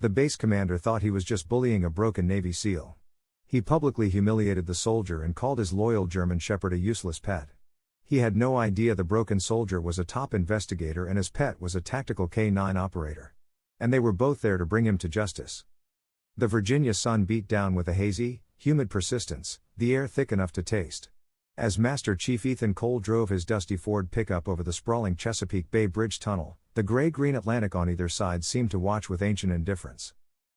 The base commander thought he was just bullying a broken Navy SEAL. He publicly humiliated the soldier and called his loyal German Shepherd a useless pet. He had no idea the broken soldier was a top investigator and his pet was a tactical K-9 operator. And they were both there to bring him to justice. The Virginia sun beat down with a hazy, humid persistence, the air thick enough to taste. As Master Chief Ethan Cole drove his dusty Ford pickup over the sprawling Chesapeake Bay Bridge tunnel, the gray-green Atlantic on either side seemed to watch with ancient indifference.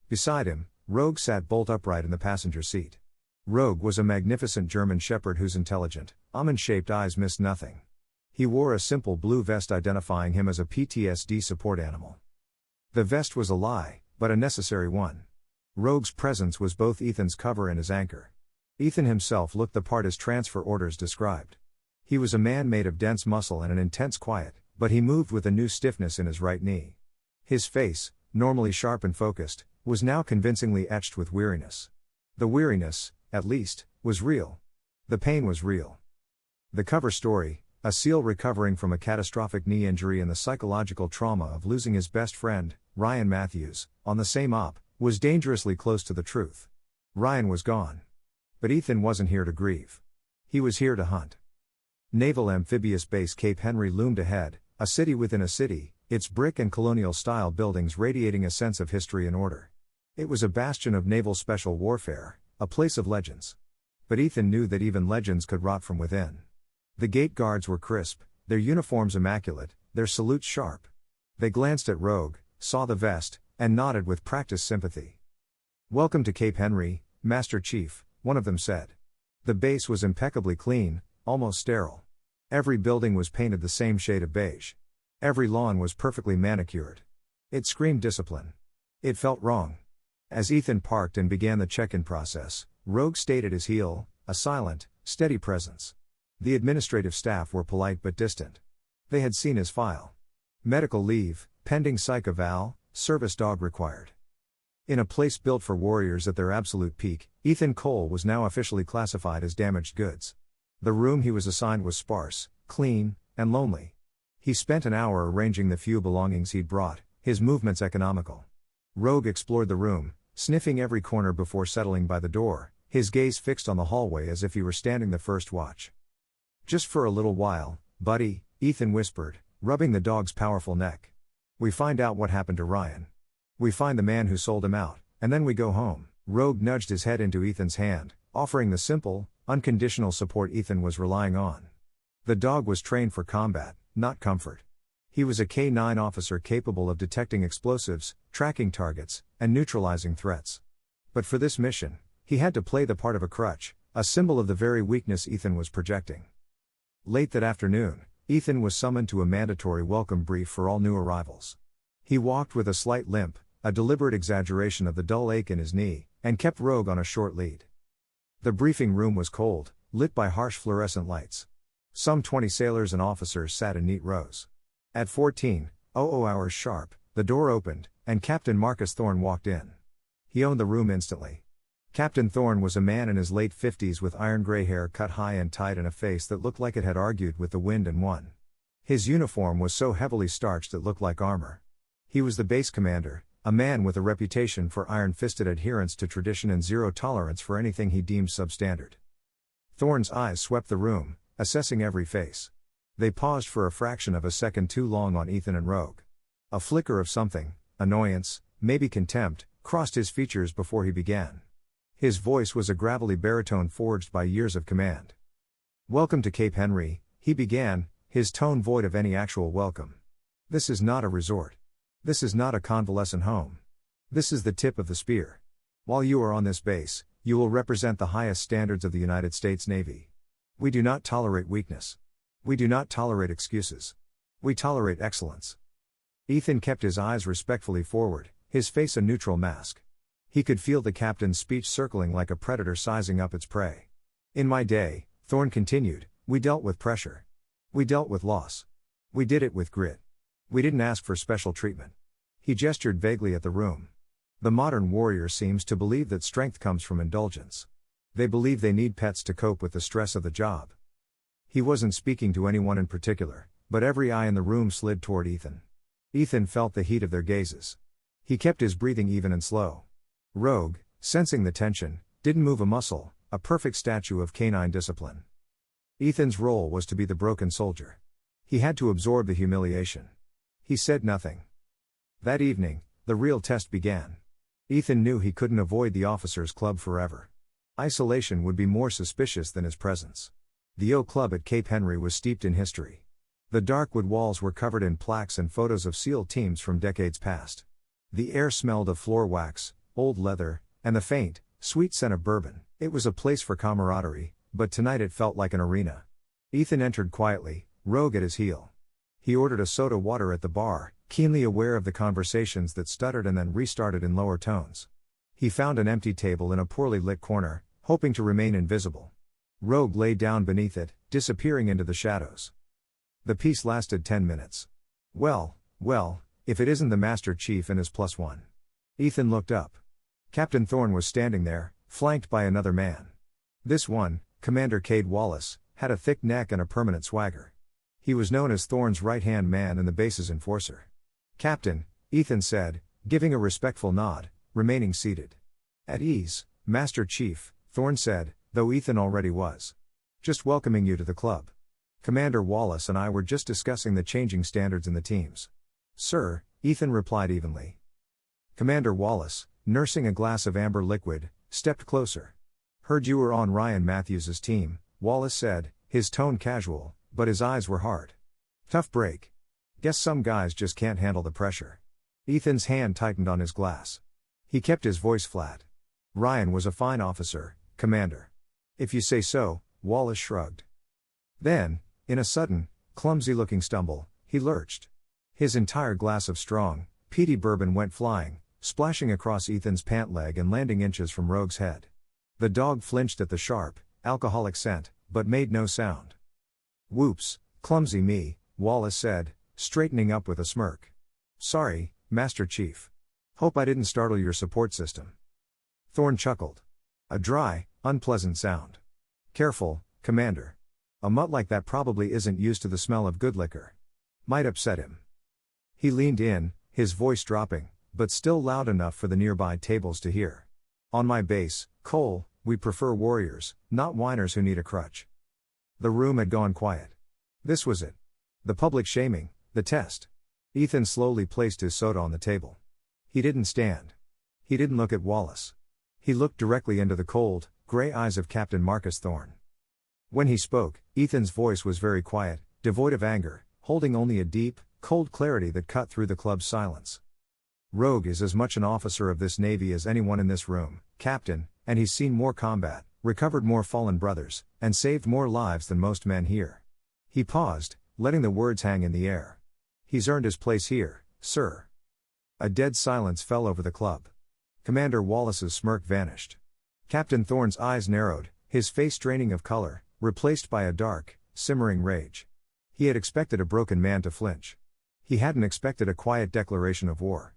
Beside him, Rogue sat bolt upright in the passenger seat. Rogue was a magnificent German Shepherd whose intelligent, almond-shaped eyes missed nothing. He wore a simple blue vest identifying him as a PTSD support animal. The vest was a lie, but a necessary one. Rogue's presence was both Ethan's cover and his anchor. Ethan himself looked the part his transfer orders described. He was a man made of dense muscle and an intense quiet, but he moved with a new stiffness in his right knee. His face, normally sharp and focused, was now convincingly etched with weariness. The weariness, at least, was real. The pain was real. The cover story, a SEAL recovering from a catastrophic knee injury and the psychological trauma of losing his best friend, Ryan Matthews, on the same op, was dangerously close to the truth. Ryan was gone. But Ethan wasn't here to grieve. He was here to hunt. Naval Amphibious Base Cape Henry loomed ahead, a city within a city, its brick and colonial-style buildings radiating a sense of history and order. It was a bastion of naval special warfare, a place of legends. But Ethan knew that even legends could rot from within. The gate guards were crisp, their uniforms immaculate, their salutes sharp. They glanced at Rogue, saw the vest, and nodded with practiced sympathy. "Welcome to Cape Henry, Master Chief," one of them said. The base was impeccably clean, almost sterile. Every building was painted the same shade of beige. Every lawn was perfectly manicured. It screamed discipline. It felt wrong. As Ethan parked and began the check-in process, Rogue stayed at his heel, a silent, steady presence. The administrative staff were polite but distant. They had seen his file. Medical leave, pending psych eval, service dog required. In a place built for warriors at their absolute peak, Ethan Cole was now officially classified as damaged goods. The room he was assigned was sparse, clean, and lonely. He spent an hour arranging the few belongings he'd brought, his movements economical. Rogue explored the room, sniffing every corner before settling by the door, his gaze fixed on the hallway as if he were standing the first watch. "Just for a little while, buddy," Ethan whispered, rubbing the dog's powerful neck. "We find out what happened to Ryan. We find the man who sold him out, and then we go home." Rogue nudged his head into Ethan's hand, offering the simple, unconditional support Ethan was relying on. The dog was trained for combat, not comfort. He was a K-9 officer capable of detecting explosives, tracking targets, and neutralizing threats. But for this mission, he had to play the part of a crutch, a symbol of the very weakness Ethan was projecting. Late that afternoon, Ethan was summoned to a mandatory welcome brief for all new arrivals. He walked with a slight limp, a deliberate exaggeration of the dull ache in his knee, and kept Rogue on a short lead. The briefing room was cold, lit by harsh fluorescent lights. Some 20 sailors and officers sat in neat rows. At 14:00 hours sharp, the door opened, and Captain Marcus Thorne walked in. He owned the room instantly. Captain Thorne was a man in his late 50s with iron-gray hair cut high and tight and a face that looked like it had argued with the wind and won. His uniform was so heavily starched it looked like armor. He was the base commander, a man with a reputation for iron-fisted adherence to tradition and zero tolerance for anything he deemed substandard. Thorne's eyes swept the room, assessing every face. They paused for a fraction of a second too long on Ethan and Rogue. A flicker of something, annoyance, maybe contempt, crossed his features before he began. His voice was a gravelly baritone forged by years of command. "Welcome to Cape Henry," he began, his tone void of any actual welcome. "This is not a resort. This is not a convalescent home. This is the tip of the spear. While you are on this base, you will represent the highest standards of the United States Navy. We do not tolerate weakness. We do not tolerate excuses. We tolerate excellence." Ethan kept his eyes respectfully forward, his face a neutral mask. He could feel the captain's speech circling like a predator sizing up its prey. "In my day," Thorne continued, "we dealt with pressure. We dealt with loss. We did it with grit. We didn't ask for special treatment." He gestured vaguely at the room. "The modern warrior seems to believe that strength comes from indulgence. They believe they need pets to cope with the stress of the job." He wasn't speaking to anyone in particular, but every eye in the room slid toward Ethan. Ethan felt the heat of their gazes. He kept his breathing even and slow. Rogue, sensing the tension, didn't move a muscle, a perfect statue of canine discipline. Ethan's role was to be the broken soldier. He had to absorb the humiliation. He said nothing. That evening, the real test began. Ethan knew he couldn't avoid the officers' club forever. Isolation would be more suspicious than his presence. The O Club at Cape Henry was steeped in history. The dark wood walls were covered in plaques and photos of SEAL teams from decades past. The air smelled of floor wax, old leather, and the faint, sweet scent of bourbon. It was a place for camaraderie, but tonight it felt like an arena. Ethan entered quietly, Rogue at his heel. He ordered a soda water at the bar, keenly aware of the conversations that stuttered and then restarted in lower tones. He found an empty table in a poorly lit corner, hoping to remain invisible. Rogue lay down beneath it, disappearing into the shadows. The peace lasted 10 minutes. Well, if it isn't the Master Chief and his +1. Ethan looked up. Captain Thorne was standing there, flanked by another man. This one, Commander Cade Wallace, had a thick neck and a permanent swagger. He was known as Thorne's right-hand man and the base's enforcer. "Captain," Ethan said, giving a respectful nod, remaining seated. "At ease, Master Chief," Thorne said, though Ethan already was. "Just welcoming you to the club. Commander Wallace and I were just discussing the changing standards in the teams." "Sir," Ethan replied evenly. Commander Wallace, nursing a glass of amber liquid, stepped closer. "Heard you were on Ryan Matthews's team," Wallace said, his tone casual, but his eyes were hard. "Tough break. Guess some guys just can't handle the pressure." Ethan's hand tightened on his glass. He kept his voice flat. "Ryan was a fine officer, Commander." "If you say so," Wallace shrugged. Then, in a sudden, clumsy-looking stumble, he lurched. His entire glass of strong, peaty bourbon went flying, splashing across Ethan's pant leg and landing inches from Rogue's head. The dog flinched at the sharp, alcoholic scent, but made no sound. "Whoops, clumsy me," Wallace said, straightening up with a smirk. "Sorry, Master Chief. Hope I didn't startle your support system." Thorne chuckled. "A dry, unpleasant sound. Careful, Commander. A mutt like that probably isn't used to the smell of good liquor. Might upset him." He leaned in, his voice dropping, but still loud enough for the nearby tables to hear. "On my base, Cole, we prefer warriors, not whiners who need a crutch." The room had gone quiet. This was it. The public shaming, the test. Ethan slowly placed his soda on the table. He didn't stand. He didn't look at Wallace. He looked directly into the cold, gray eyes of Captain Marcus Thorne. When he spoke, Ethan's voice was very quiet, devoid of anger, holding only a deep, cold clarity that cut through the club's silence. "Rogue is as much an officer of this Navy as anyone in this room, Captain, and he's seen more combat, recovered more fallen brothers, and saved more lives than most men here." He paused, letting the words hang in the air. "He's earned his place here, sir." A dead silence fell over the club. Commander Wallace's smirk vanished. Captain Thorne's eyes narrowed, his face draining of color, replaced by a dark, simmering rage. He had expected a broken man to flinch. He hadn't expected a quiet declaration of war.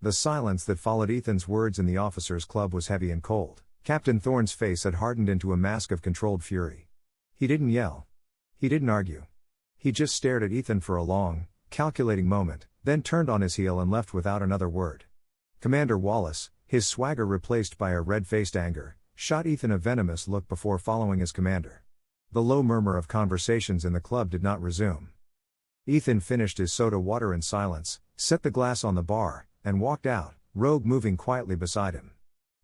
The silence that followed Ethan's words in the officers' club was heavy and cold. Captain Thorne's face had hardened into a mask of controlled fury. He didn't yell. He didn't argue. He just stared at Ethan for a long, calculating moment, then turned on his heel and left without another word. Commander Wallace, his swagger replaced by a red-faced anger, shot Ethan a venomous look before following his commander. The low murmur of conversations in the club did not resume. Ethan finished his soda water in silence, set the glass on the bar, and walked out, Rogue moving quietly beside him.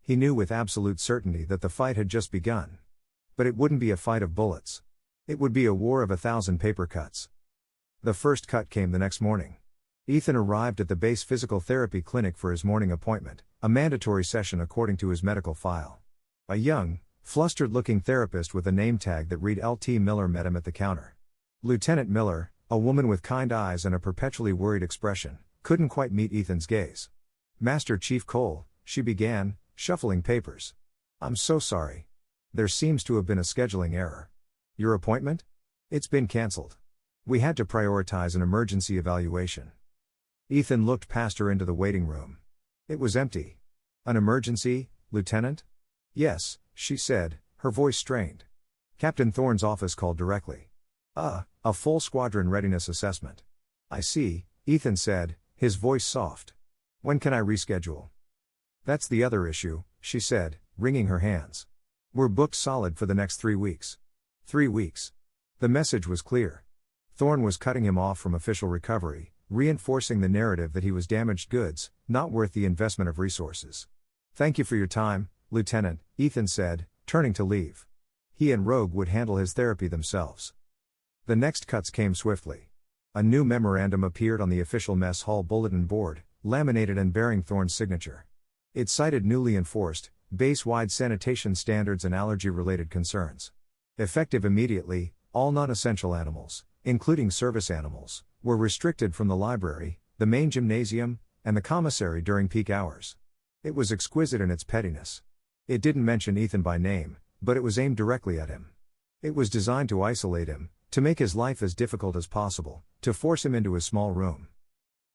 He knew with absolute certainty that the fight had just begun. But it wouldn't be a fight of bullets. It would be a war of 1,000 paper cuts. The first cut came the next morning. Ethan arrived at the base physical therapy clinic for his morning appointment, a mandatory session according to his medical file. A young, flustered-looking therapist with a name tag that read L.T. Miller met him at the counter. Lieutenant Miller, a woman with kind eyes and a perpetually worried expression, couldn't quite meet Ethan's gaze. "Master Chief Cole," she began, shuffling papers. "I'm so sorry. There seems to have been a scheduling error. Your appointment? It's been cancelled. We had to prioritize an emergency evaluation." Ethan looked past her into the waiting room. It was empty. "An emergency, Lieutenant?" "Yes," she said, her voice strained. "Captain Thorne's office called directly. A full squadron readiness assessment." "I see," Ethan said, his voice soft. When can I reschedule? That's the other issue, she said, wringing her hands. We're booked solid for the next 3 weeks. 3 weeks. The message was clear. Thorne was cutting him off from official recovery, reinforcing the narrative that he was damaged goods, not worth the investment of resources. Thank you for your time, Lieutenant, Ethan said, turning to leave. He and Rogue would handle his therapy themselves. The next cuts came swiftly. A new memorandum appeared on the official mess hall bulletin board, laminated and bearing Thorne's signature. It cited newly enforced, base-wide sanitation standards and allergy-related concerns. Effective immediately, all non-essential animals, including service animals, were restricted from the library, the main gymnasium, and the commissary during peak hours. It was exquisite in its pettiness. It didn't mention Ethan by name, but it was aimed directly at him. It was designed to isolate him, to make his life as difficult as possible, to force him into his small room.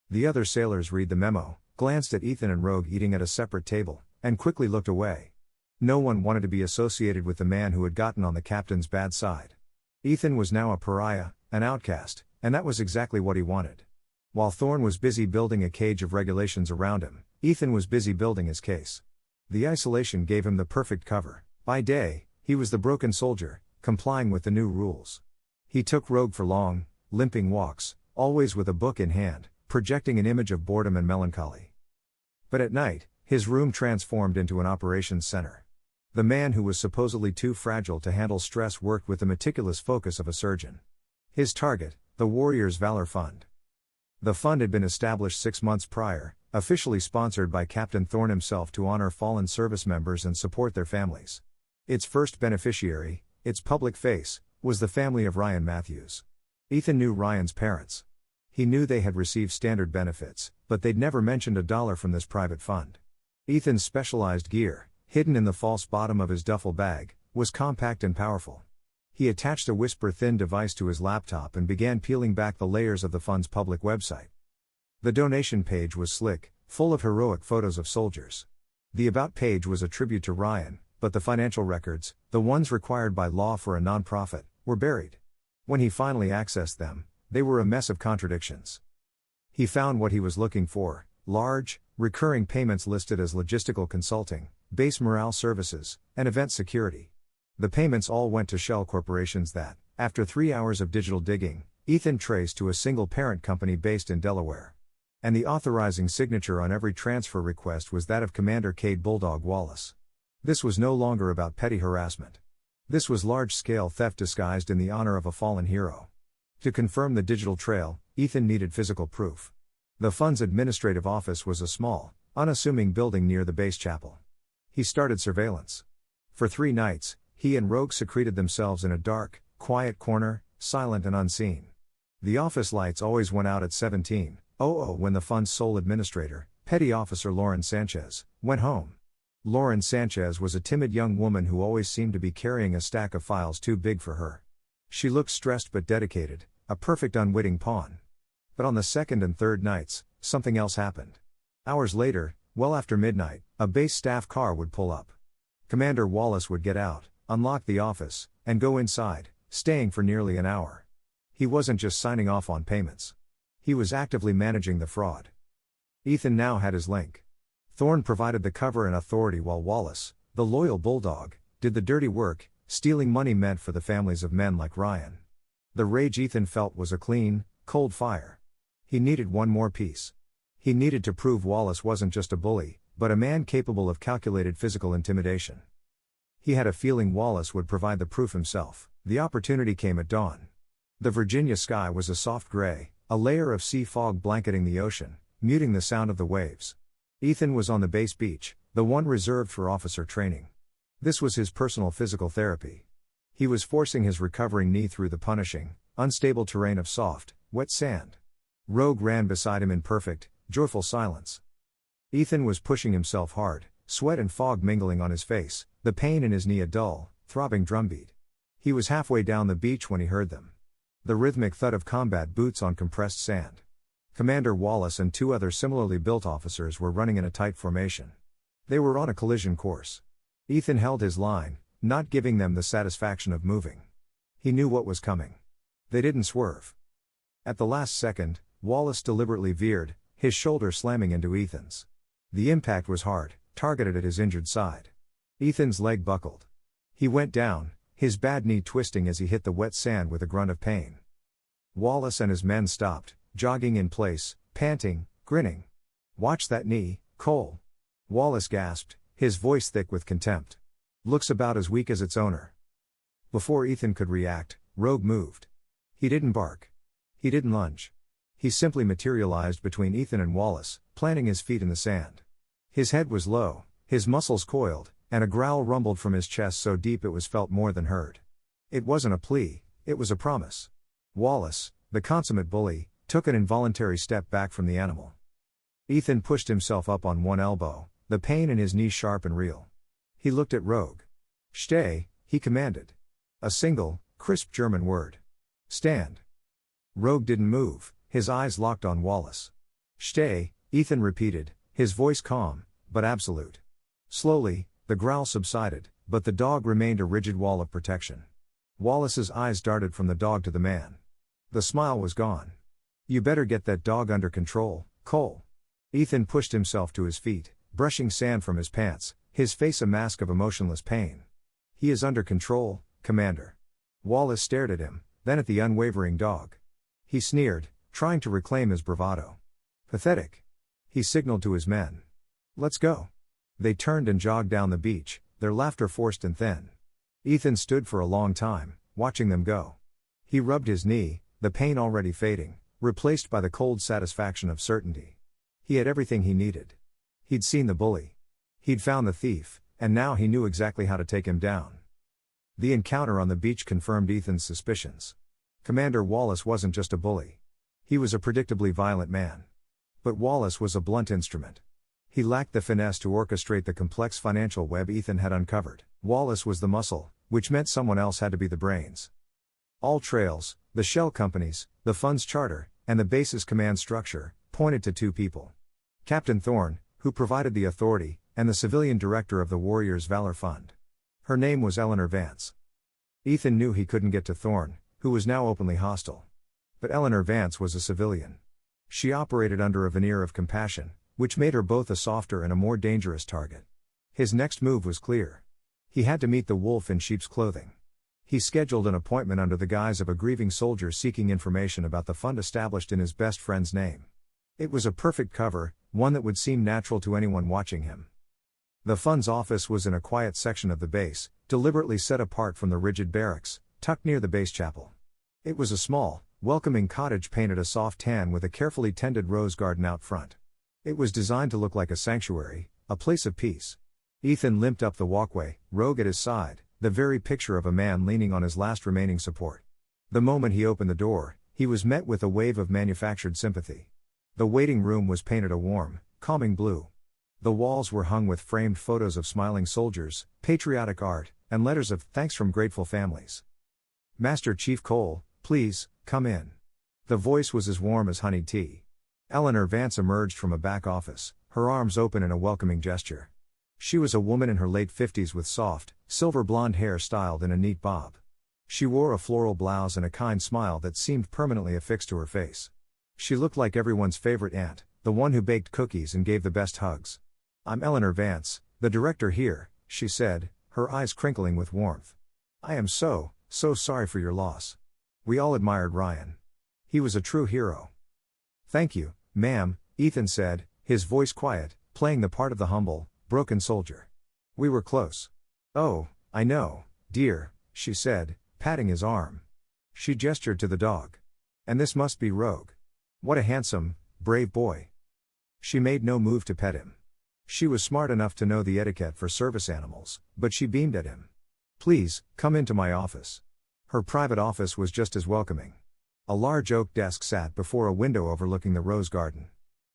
The other sailors read the memo, glanced at Ethan and Rogue eating at a separate table, and quickly looked away. No one wanted to be associated with the man who had gotten on the captain's bad side. Ethan was now a pariah, an outcast, and that was exactly what he wanted. While Thorne was busy building a cage of regulations around him, Ethan was busy building his case. The isolation gave him the perfect cover. By day, he was the broken soldier, complying with the new rules. He took Rogue for long, limping walks, always with a book in hand, projecting an image of boredom and melancholy. But at night, his room transformed into an operations center. The man who was supposedly too fragile to handle stress worked with the meticulous focus of a surgeon. His target, the Warriors' Valor Fund. The fund had been established 6 months prior, officially sponsored by Captain Thorne himself to honor fallen service members and support their families. Its first beneficiary, its public face, was the family of Ryan Matthews. Ethan knew Ryan's parents. He knew they had received standard benefits, but they'd never mentioned a dollar from this private fund. Ethan's specialized gear, hidden in the false bottom of his duffel bag, was compact and powerful. He attached a whisper-thin device to his laptop and began peeling back the layers of the fund's public website. The donation page was slick, full of heroic photos of soldiers. The About page was a tribute to Ryan, but the financial records, the ones required by law for a nonprofit, were buried. When he finally accessed them, they were a mess of contradictions. He found what he was looking for: large, recurring payments listed as logistical consulting, base morale services, and event security. The payments all went to shell corporations that, after 3 hours of digital digging, Ethan traced to a single parent company based in Delaware. And the authorizing signature on every transfer request was that of Commander Cade Bulldog Wallace. This was no longer about petty harassment. This was large-scale theft disguised in the honor of a fallen hero. To confirm the digital trail, Ethan needed physical proof. The fund's administrative office was a small, unassuming building near the base chapel. He started surveillance. For 3 nights, he and Rogue secreted themselves in a dark, quiet corner, silent and unseen. The office lights always went out at 17:00 when the fund's sole administrator, Petty Officer Lauren Sanchez, went home. Lauren Sanchez was a timid young woman who always seemed to be carrying a stack of files too big for her. She looked stressed but dedicated, a perfect unwitting pawn. But on the second and third nights, something else happened. Hours later, well after midnight, a base staff car would pull up. Commander Wallace would get out, unlock the office, and go inside, staying for nearly an hour. He wasn't just signing off on payments. He was actively managing the fraud. Ethan now had his link. Thorne provided the cover and authority while Wallace, the loyal bulldog, did the dirty work, stealing money meant for the families of men like Ryan. The rage Ethan felt was a clean, cold fire. He needed one more piece. He needed to prove Wallace wasn't just a bully, but a man capable of calculated physical intimidation. He had a feeling Wallace would provide the proof himself. The opportunity came at dawn. The Virginia sky was a soft gray, a layer of sea fog blanketing the ocean, muting the sound of the waves. Ethan was on the base beach, the one reserved for officer training. This was his personal physical therapy. He was forcing his recovering knee through the punishing, unstable terrain of soft, wet sand. Rogue ran beside him in perfect, joyful silence. Ethan was pushing himself hard, sweat and fog mingling on his face, the pain in his knee a dull, throbbing drumbeat. He was halfway down the beach when he heard them. The rhythmic thud of combat boots on compressed sand. Commander Wallace and 2 other similarly built officers were running in a tight formation. They were on a collision course. Ethan held his line, not giving them the satisfaction of moving. He knew what was coming. They didn't swerve. At the last second, Wallace deliberately veered, his shoulder slamming into Ethan's. The impact was hard, targeted at his injured side. Ethan's leg buckled. He went down, his bad knee twisting as he hit the wet sand with a grunt of pain. Wallace and his men stopped, jogging in place, panting, grinning. "Watch that knee, Cole." Wallace gasped, his voice thick with contempt. "Looks about as weak as its owner." Before Ethan could react, Rogue moved. He didn't bark. He didn't lunge. He simply materialized between Ethan and Wallace, planting his feet in the sand. His head was low, his muscles coiled, and a growl rumbled from his chest so deep it was felt more than heard. It wasn't a plea, it was a promise. Wallace, the consummate bully, took an involuntary step back from the animal. Ethan pushed himself up on one elbow, the pain in his knee sharp and real. He looked at Rogue. "Stay," he commanded. A single, crisp German word. "Stand." Rogue didn't move, his eyes locked on Wallace. "Stay," Ethan repeated, his voice calm, but absolute. Slowly, the growl subsided, but the dog remained a rigid wall of protection. Wallace's eyes darted from the dog to the man. The smile was gone. "You better get that dog under control, Cole." Ethan pushed himself to his feet, brushing sand from his pants, his face a mask of emotionless pain. "He is under control, Commander." Wallace stared at him, then at the unwavering dog. He sneered, trying to reclaim his bravado. "Pathetic." He signaled to his men. "Let's go." They turned and jogged down the beach, their laughter forced and thin. Ethan stood for a long time, watching them go. He rubbed his knee, the pain already fading, replaced by the cold satisfaction of certainty. He had everything he needed. He'd seen the bully. He'd found the thief, and now he knew exactly how to take him down. The encounter on the beach confirmed Ethan's suspicions. Commander Wallace wasn't just a bully. He was a predictably violent man. But Wallace was a blunt instrument. He lacked the finesse to orchestrate the complex financial web Ethan had uncovered. Wallace was the muscle, which meant someone else had to be the brains. All trails, the shell companies, the fund's charter, and the base's command structure, pointed to two people. Captain Thorne, who provided the authority, and the civilian director of the Warriors' Valor Fund. Her name was Eleanor Vance. Ethan knew he couldn't get to Thorne, who was now openly hostile. But Eleanor Vance was a civilian. She operated under a veneer of compassion, which made her both a softer and a more dangerous target. His next move was clear. He had to meet the wolf in sheep's clothing. He scheduled an appointment under the guise of a grieving soldier seeking information about the fund established in his best friend's name. It was a perfect cover, one that would seem natural to anyone watching him. The fund's office was in a quiet section of the base, deliberately set apart from the rigid barracks, tucked near the base chapel. It was a small, welcoming cottage painted a soft tan with a carefully tended rose garden out front. It was designed to look like a sanctuary, a place of peace. Ethan limped up the walkway, Rogue at his side, the very picture of a man leaning on his last remaining support. The moment he opened the door, he was met with a wave of manufactured sympathy. The waiting room was painted a warm, calming blue. The walls were hung with framed photos of smiling soldiers, patriotic art, and letters of thanks from grateful families. "Master Chief Cole, please, come in." The voice was as warm as honeyed tea. Eleanor Vance emerged from a back office, her arms open in a welcoming gesture. She was a woman in her late 50s with soft, silver blonde hair styled in a neat bob. She wore a floral blouse and a kind smile that seemed permanently affixed to her face. She looked like everyone's favorite aunt, the one who baked cookies and gave the best hugs. "I'm Eleanor Vance, the director here," she said, her eyes crinkling with warmth. "I am so sorry for your loss. We all admired Ryan. He was a true hero." "Thank you, ma'am," Ethan said, his voice quiet, playing the part of the humble, broken soldier. "We were close." "Oh, I know, dear," she said, patting his arm. She gestured to the dog. "And this must be Rogue. What a handsome, brave boy." She made no move to pet him. She was smart enough to know the etiquette for service animals, but she beamed at him. "Please, come into my office." Her private office was just as welcoming. A large oak desk sat before a window overlooking the rose garden.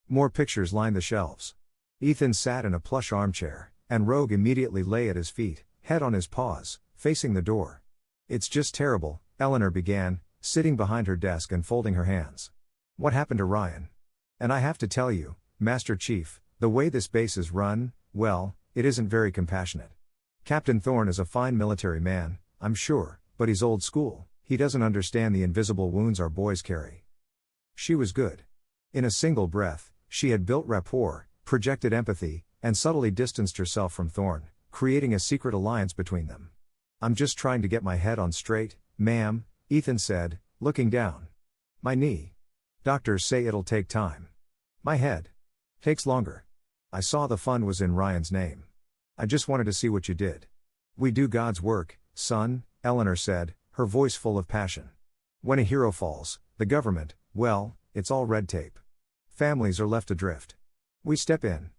More pictures lined the shelves. Ethan sat in a plush armchair, and Rogue immediately lay at his feet, head on his paws, facing the door. "It's just terrible," Eleanor began, sitting behind her desk and folding her hands. "What happened to Ryan? And I have to tell you, Master Chief, the way this base is run, well, it isn't very compassionate. Captain Thorne is a fine military man, I'm sure, but he's old school. He doesn't understand the invisible wounds our boys carry." She was good. In a single breath, she had built rapport, projected empathy, and subtly distanced herself from Thorne, creating a secret alliance between them. "I'm just trying to get my head on straight, ma'am," Ethan said, looking down. "My knee. Doctors say it'll take time. My head. Takes longer. I saw the fund was in Ryan's name. I just wanted to see what you did." "We do God's work, son," Eleanor said, her voice full of passion. "When a hero falls, the government, well, it's all red tape. Families are left adrift. We step in.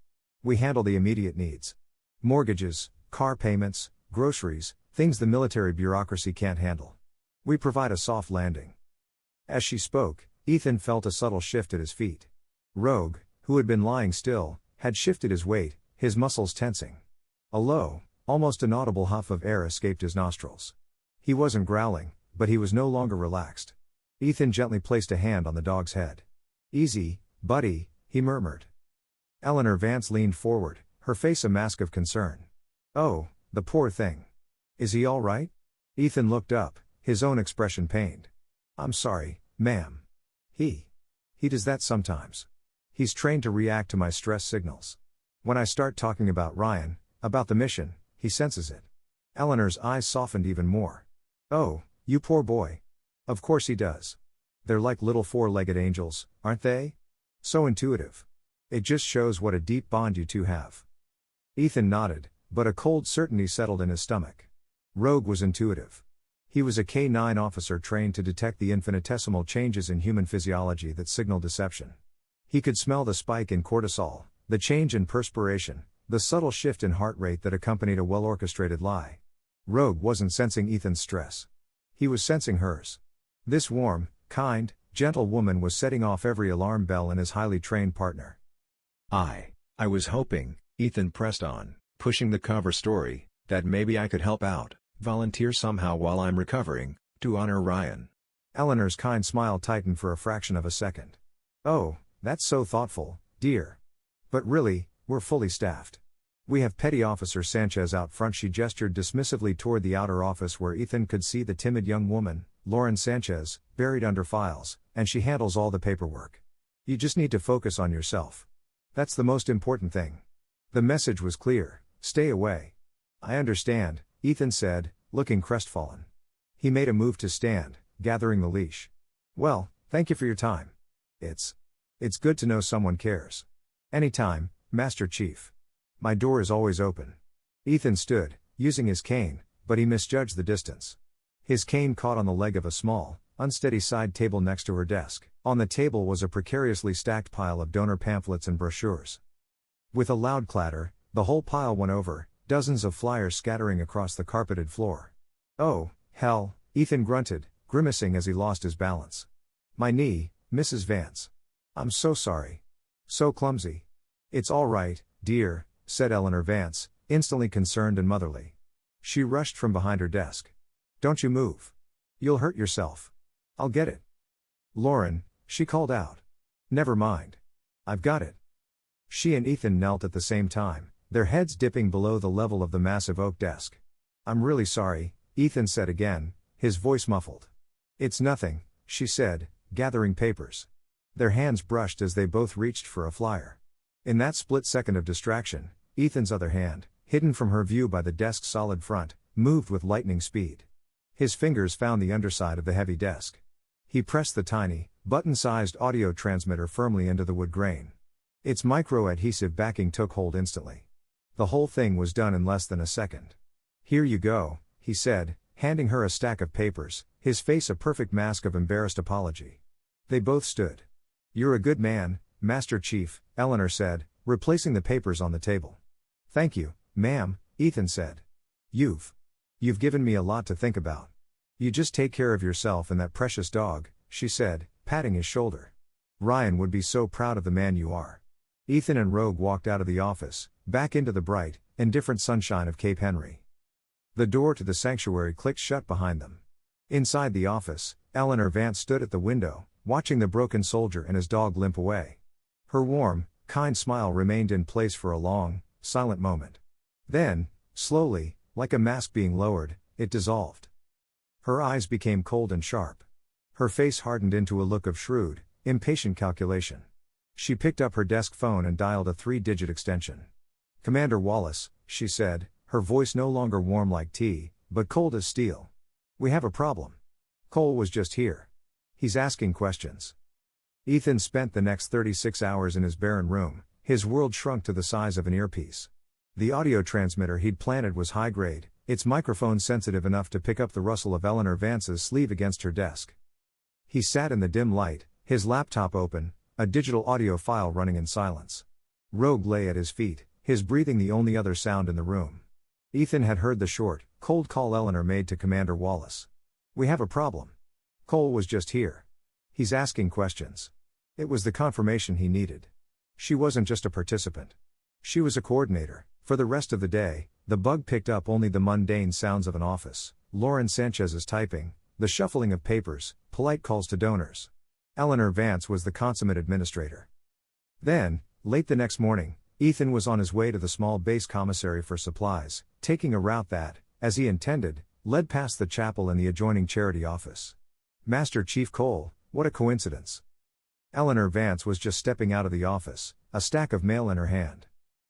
We handle the immediate needs. Mortgages, car payments, groceries, things the military bureaucracy can't handle. We provide a soft landing." As she spoke, Ethan felt a subtle shift at his feet. Rogue, who had been lying still, had shifted his weight, his muscles tensing. A low, almost inaudible huff of air escaped his nostrils. He wasn't growling, but he was no longer relaxed. Ethan gently placed a hand on the dog's head. "Easy, buddy," he murmured. Eleanor Vance leaned forward, her face a mask of concern. "Oh, the poor thing. Is he all right?" Ethan looked up, his own expression pained. "I'm sorry, ma'am. He does that sometimes. He's trained to react to my stress signals. When I start talking about Ryan, about the mission, he senses it." Eleanor's eyes softened even more. "Oh, you poor boy. Of course he does. They're like little four-legged angels, aren't they? So intuitive. It just shows what a deep bond you two have." Ethan nodded, but a cold certainty settled in his stomach. Rogue was intuitive. He was a K-9 officer trained to detect the infinitesimal changes in human physiology that signal deception. He could smell the spike in cortisol, the change in perspiration, the subtle shift in heart rate that accompanied a well-orchestrated lie. Rogue wasn't sensing Ethan's stress. He was sensing hers. This warm, kind, gentle woman was setting off every alarm bell in his highly trained partner. I was hoping," Ethan pressed on, pushing the cover story, "that maybe I could help out, volunteer somehow while I'm recovering, to honor Ryan." Eleanor's kind smile tightened for a fraction of a second. "Oh, that's so thoughtful, dear. But really, we're fully staffed. We have Petty Officer Sanchez out front." She gestured dismissively toward the outer office where Ethan could see the timid young woman, Lauren Sanchez, buried under files, "and she handles all the paperwork. You just need to focus on yourself. That's the most important thing." The message was clear: stay away. "I understand," Ethan said, looking crestfallen. He made a move to stand, gathering the leash. "Well, thank you for your time. It's good to know someone cares. Anytime, Master Chief. My door is always open." Ethan stood, using his cane, but he misjudged the distance. His cane caught on the leg of a small, unsteady side table next to her desk. On the table was a precariously stacked pile of donor pamphlets and brochures. With a loud clatter, the whole pile went over, dozens of flyers scattering across the carpeted floor. "Oh, hell," Ethan grunted, grimacing as he lost his balance. "My knee, Mrs. Vance. I'm so sorry. So clumsy." "It's all right, dear," said Eleanor Vance, instantly concerned and motherly. She rushed from behind her desk. "Don't you move. You'll hurt yourself. I'll get it." "Lauren," she called out. "Never mind. I've got it." She and Ethan knelt at the same time, their heads dipping below the level of the massive oak desk. "I'm really sorry," Ethan said again, his voice muffled. "It's nothing," she said, gathering papers. Their hands brushed as they both reached for a flyer. In that split second of distraction, Ethan's other hand, hidden from her view by the desk's solid front, moved with lightning speed. His fingers found the underside of the heavy desk. He pressed the tiny, button-sized audio transmitter firmly into the wood grain. Its micro-adhesive backing took hold instantly. The whole thing was done in less than a second. "Here you go," he said, handing her a stack of papers, his face a perfect mask of embarrassed apology. They both stood. "You're a good man, Master Chief," Eleanor said, replacing the papers on the table. "Thank you, ma'am," Ethan said. You've given me a lot to think about. You just take care of yourself and that precious dog," she said, patting his shoulder. "Ryan would be so proud of the man you are." Ethan and Rogue walked out of the office, back into the bright, indifferent sunshine of Cape Henry. The door to the sanctuary clicked shut behind them. Inside the office, Eleanor Vance stood at the window, watching the broken soldier and his dog limp away. Her warm, kind smile remained in place for a long, silent moment. Then, slowly, like a mask being lowered, it dissolved. Her eyes became cold and sharp. Her face hardened into a look of shrewd, impatient calculation. She picked up her desk phone and dialed a 3-digit extension. "Commander Wallace," she said, her voice no longer warm like tea, but cold as steel. "We have a problem. Cole was just here. He's asking questions." Ethan spent the next 36 hours in his barren room, his world shrunk to the size of an earpiece. The audio transmitter he'd planted was high grade, its microphone sensitive enough to pick up the rustle of Eleanor Vance's sleeve against her desk. He sat in the dim light, his laptop open, a digital audio file running in silence. Rogue lay at his feet, his breathing the only other sound in the room. Ethan had heard the short, cold call Eleanor made to Commander Wallace. "We have a problem. Cole was just here. He's asking questions." It was the confirmation he needed. She wasn't just a participant. She was a coordinator. For the rest of the day, the bug picked up only the mundane sounds of an office, Lauren Sanchez's typing, the shuffling of papers, polite calls to donors. Eleanor Vance was the consummate administrator. Then, late the next morning, Ethan was on his way to the small base commissary for supplies, taking a route that, as he intended, led past the chapel and the adjoining charity office. Master Chief Cole, what a coincidence. Eleanor Vance was just stepping out of the office, a stack of mail in her hand.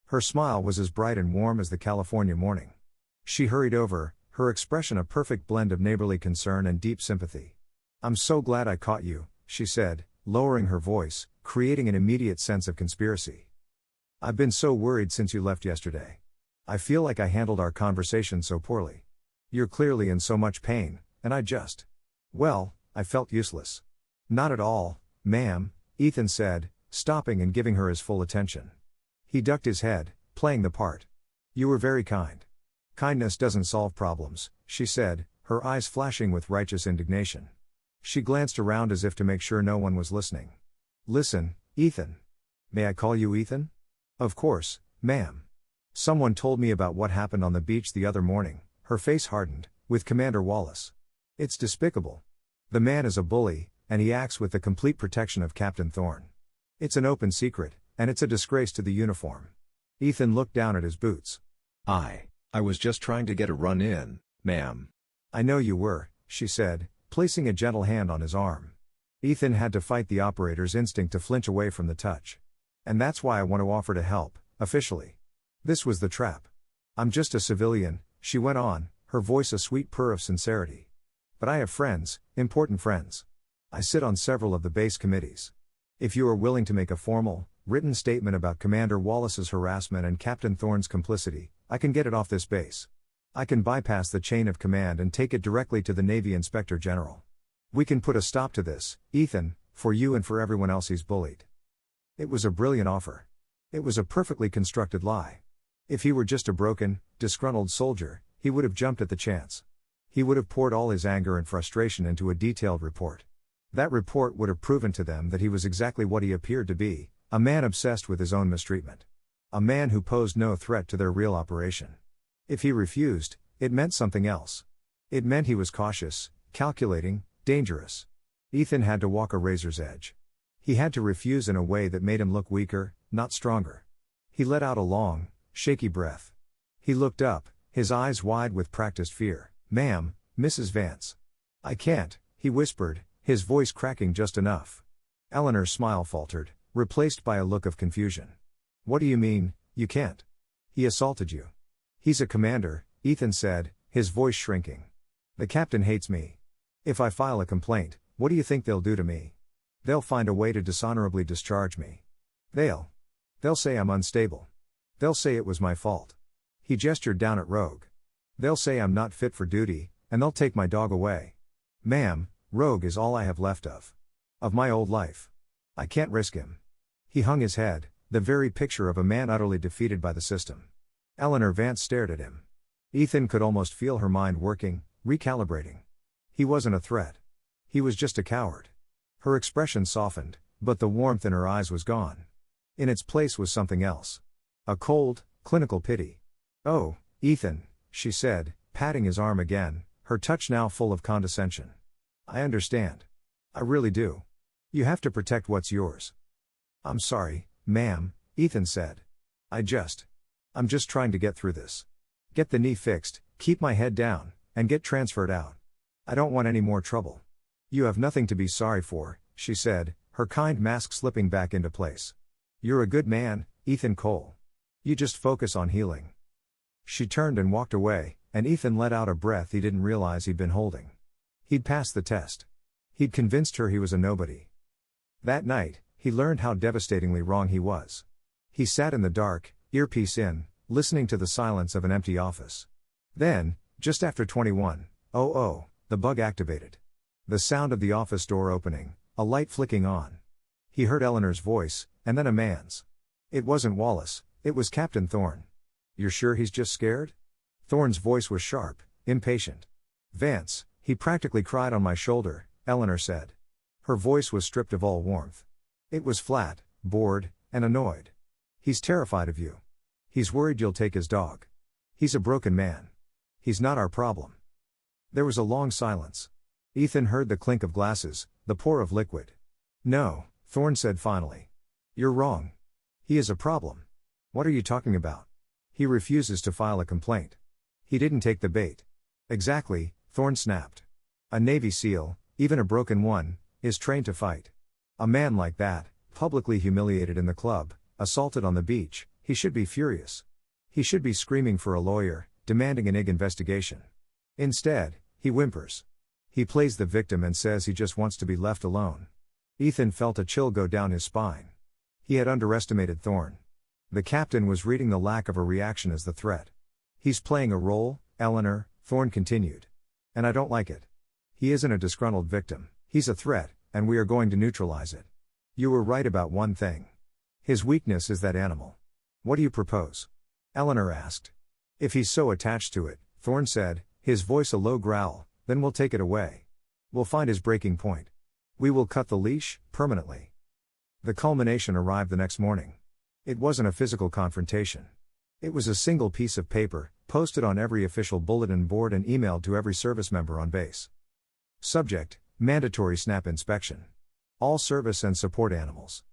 Her smile was as bright and warm as the California morning. She hurried over, her expression a perfect blend of neighborly concern and deep sympathy. "I'm so glad I caught you," she said, lowering her voice, creating an immediate sense of conspiracy. "I've been so worried since you left yesterday. I feel like I handled our conversation so poorly. You're clearly in so much pain, and well, I felt useless." "Not at all, ma'am," Ethan said, stopping and giving her his full attention. He ducked his head, playing the part. "You were very kind." "Kindness doesn't solve problems," she said, her eyes flashing with righteous indignation. She glanced around as if to make sure no one was listening. "Listen, Ethan." "May I call you Ethan?" "Of course, ma'am. Someone told me about what happened on the beach the other morning," her face hardened, "with Commander Wallace. It's despicable. The man is a bully, and he acts with the complete protection of Captain Thorne. It's an open secret, and it's a disgrace to the uniform." Ethan looked down at his boots. I was just trying to get a run in, ma'am." "I know you were," she said, placing a gentle hand on his arm. Ethan had to fight the operator's instinct to flinch away from the touch. "And that's why I want to offer to help, officially." This was the trap. "I'm just a civilian," she went on, her voice a sweet purr of sincerity. "But I have friends, important friends. I sit on several of the base committees. If you are willing to make a formal, written statement about Commander Wallace's harassment and Captain Thorne's complicity, I can get it off this base. I can bypass the chain of command and take it directly to the Navy Inspector General. We can put a stop to this, Ethan, for you and for everyone else he's bullied." It was a brilliant offer. It was a perfectly constructed lie. If he were just a broken, disgruntled soldier, he would have jumped at the chance. He would have poured all his anger and frustration into a detailed report. That report would have proven to them that he was exactly what he appeared to be, a man obsessed with his own mistreatment. A man who posed no threat to their real operation. If he refused, it meant something else. It meant he was cautious, calculating, dangerous. Ethan had to walk a razor's edge. He had to refuse in a way that made him look weaker, not stronger. He let out a long, shaky breath. He looked up, his eyes wide with practiced fear. "Ma'am, Mrs. Vance." "I can't," he whispered, his voice cracking just enough. Eleanor's smile faltered, replaced by a look of confusion. "What do you mean, you can't? He assaulted you." "He's a commander," Ethan said, his voice shrinking. "The captain hates me. If I file a complaint, what do you think they'll do to me? They'll find a way to dishonorably discharge me. They'll say I'm unstable. They'll say it was my fault." He gestured down at Rogue. "They'll say I'm not fit for duty, and they'll take my dog away. Ma'am, Rogue is all I have left of my old life. I can't risk him." He hung his head, the very picture of a man utterly defeated by the system. Eleanor Vance stared at him. Ethan could almost feel her mind working, recalibrating. He wasn't a threat. He was just a coward. Her expression softened, but the warmth in her eyes was gone. In its place was something else. A cold, clinical pity. "Oh, Ethan," she said, patting his arm again, her touch now full of condescension. "I understand. I really do. You have to protect what's yours." "I'm sorry, ma'am," Ethan said. I'm just trying to get through this. Get the knee fixed, keep my head down, and get transferred out. I don't want any more trouble." "You have nothing to be sorry for," she said, her kind mask slipping back into place. You're a good man, Ethan Cole. You just focus on healing. She turned and walked away, and Ethan let out a breath he didn't realize he'd been holding. He'd passed the test. He'd convinced her he was a nobody. That night, he learned how devastatingly wrong he was. He sat in the dark, earpiece in, listening to the silence of an empty office. Then, just after 21:00, the bug activated. The sound of the office door opening, a light flicking on. He heard Eleanor's voice, and then a man's. It wasn't Wallace, it was Captain Thorne. You're sure he's just scared? Thorne's voice was sharp, impatient. Vance, he practically cried on my shoulder, Eleanor said. Her voice was stripped of all warmth. It was flat, bored, and annoyed. He's terrified of you. He's worried you'll take his dog. He's a broken man. He's not our problem. There was a long silence. Ethan heard the clink of glasses, the pour of liquid. No, Thorne said finally. You're wrong. He is a problem. What are you talking about? He refuses to file a complaint. He didn't take the bait. Exactly, Thorne snapped. A Navy SEAL, even a broken one, is trained to fight. A man like that, publicly humiliated in the club, assaulted on the beach, he should be furious. He should be screaming for a lawyer, demanding an IG investigation. Instead, he whimpers. He plays the victim and says he just wants to be left alone. Ethan felt a chill go down his spine. He had underestimated Thorne. The captain was reading the lack of a reaction as the threat. He's playing a role, Eleanor, Thorne continued. And I don't like it. He isn't a disgruntled victim, he's a threat, and we are going to neutralize it. You were right about one thing. His weakness is that animal. What do you propose? Eleanor asked. If he's so attached to it, Thorne said, his voice a low growl, then we'll take it away. We'll find his breaking point. We will cut the leash, permanently. The culmination arrived the next morning. It wasn't a physical confrontation. It was a single piece of paper, posted on every official bulletin board and emailed to every service member on base. Subject: mandatory SNAP inspection. All service and support animals.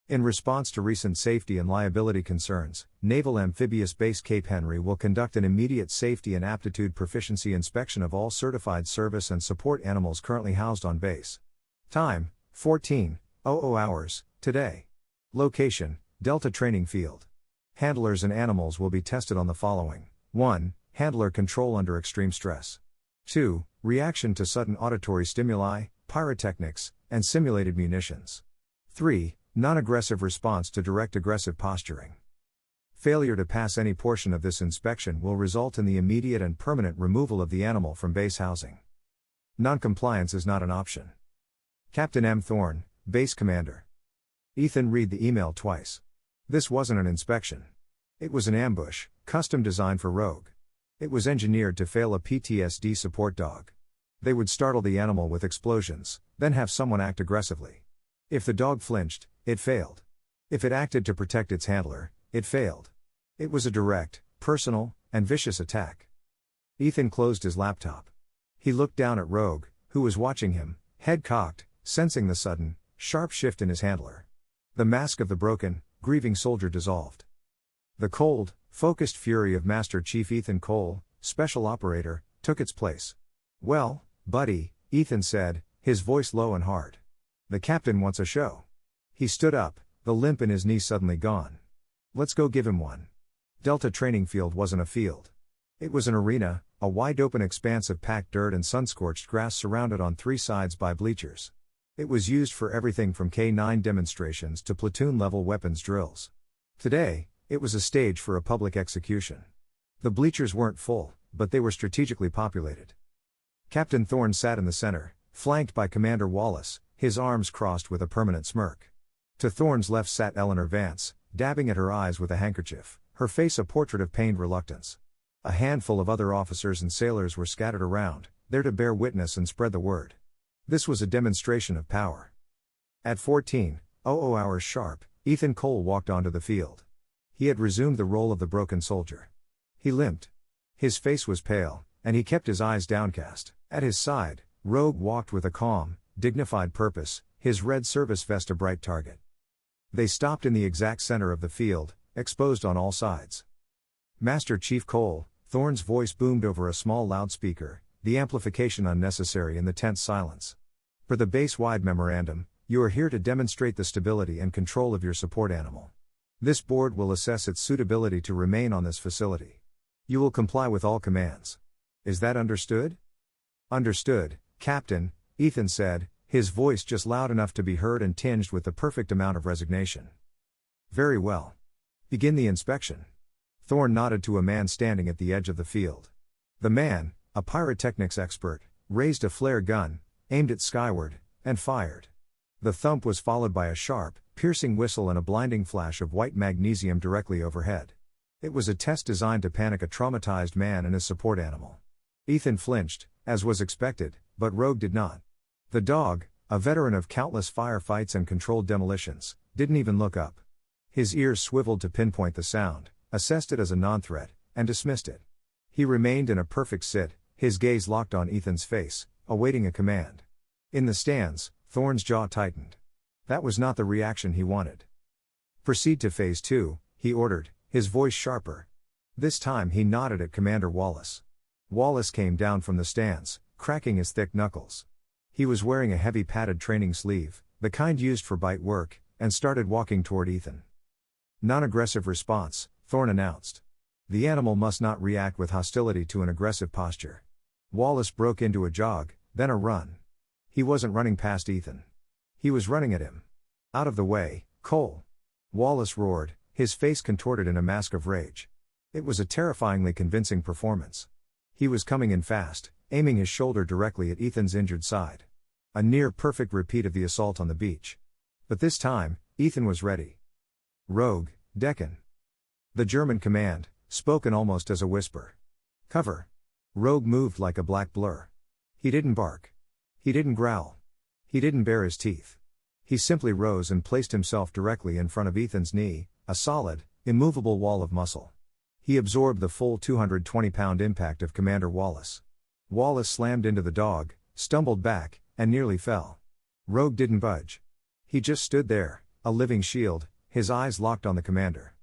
In response to recent safety and liability concerns, Naval Amphibious Base Cape Henry will conduct an immediate safety and aptitude proficiency inspection of all certified service and support animals currently housed on base. Time: 14:00 hours, today. Location: Delta Training Field. Handlers and animals will be tested on the following. 1. Handler control under extreme stress. 2. Reaction to sudden auditory stimuli, pyrotechnics, and simulated munitions. 3. Non-aggressive response to direct aggressive posturing. Failure to pass any portion of this inspection will result in the immediate and permanent removal of the animal from base housing. Non-compliance is not an option. Captain M. Thorne, Base Commander. Ethan read the email twice. This wasn't an inspection. It was an ambush, custom designed for Rogue. It was engineered to fail a PTSD support dog. They would startle the animal with explosions, then have someone act aggressively. If the dog flinched, it failed. If it acted to protect its handler, it failed. It was a direct, personal, and vicious attack. Ethan closed his laptop. He looked down at Rogue, who was watching him, head cocked, sensing the sudden, sharp shift in his handler. The mask of the broken, grieving soldier dissolved. The cold, focused fury of Master Chief Ethan Cole, Special Operator, took its place. Well, buddy, Ethan said, his voice low and hard. The captain wants a show. He stood up, the limp in his knee suddenly gone. Let's go give him one. Delta Training Field wasn't a field. It was an arena, a wide-open expanse of packed dirt and sun-scorched grass surrounded on three sides by bleachers. It was used for everything from K-9 demonstrations to platoon-level weapons drills. Today, it was a stage for a public execution. The bleachers weren't full, but they were strategically populated. Captain Thorne sat in the center, flanked by Commander Wallace, his arms crossed with a permanent smirk. To Thorne's left sat Eleanor Vance, dabbing at her eyes with a handkerchief, her face a portrait of pained reluctance. A handful of other officers and sailors were scattered around, there to bear witness and spread the word. This was a demonstration of power. At 14:00 hours sharp, Ethan Cole walked onto the field. He had resumed the role of the broken soldier. He limped. His face was pale, and he kept his eyes downcast. At his side, Rogue walked with a calm, dignified purpose, his red service vest a bright target. They stopped in the exact center of the field, exposed on all sides. Master Chief Cole, Thorne's voice boomed over a small loudspeaker, the amplification unnecessary in the tense silence. For the base-wide memorandum, You are here to demonstrate the stability and control of your support animal. This board will assess its suitability to remain on this facility. You will comply with all commands. Is that understood? Understood, Captain, Ethan said, his voice just loud enough to be heard and tinged with the perfect amount of resignation. Very well. Begin the inspection. Thorn nodded to a man standing at the edge of the field. The man, a pyrotechnics expert, raised a flare gun, aimed it skyward, and fired. The thump was followed by a sharp, piercing whistle and a blinding flash of white magnesium directly overhead. It was a test designed to panic a traumatized man and his support animal. Ethan flinched, as was expected, but Rogue did not. The dog, a veteran of countless firefights and controlled demolitions, didn't even look up. His ears swiveled to pinpoint the sound, assessed it as a non-threat, and dismissed it. He remained in a perfect sit, his gaze locked on Ethan's face, awaiting a command. In the stands, Thorn's jaw tightened. That was not the reaction he wanted. Proceed to Phase 2, he ordered, his voice sharper. This time he nodded at Commander Wallace. Wallace came down from the stands, cracking his thick knuckles. He was wearing a heavy padded training sleeve, the kind used for bite work, and started walking toward Ethan. Non-aggressive response, Thorn announced. The animal must not react with hostility to an aggressive posture. Wallace broke into a jog, then a run. He wasn't running past Ethan. He was running at him. Out of the way, Cole! Wallace roared, his face contorted in a mask of rage. It was a terrifyingly convincing performance. He was coming in fast, aiming his shoulder directly at Ethan's injured side. A near-perfect repeat of the assault on the beach. But this time, Ethan was ready. Rogue, Decken. The German command, spoken almost as a whisper. Cover. Rogue moved like a black blur. He didn't bark. He didn't growl. He didn't bare his teeth. He simply rose and placed himself directly in front of Ethan's knee, a solid, immovable wall of muscle. He absorbed the full 220-pound impact of Commander Wallace. Wallace slammed into the dog, stumbled back, and nearly fell. Rogue didn't budge. He just stood there, a living shield, his eyes locked on the commander.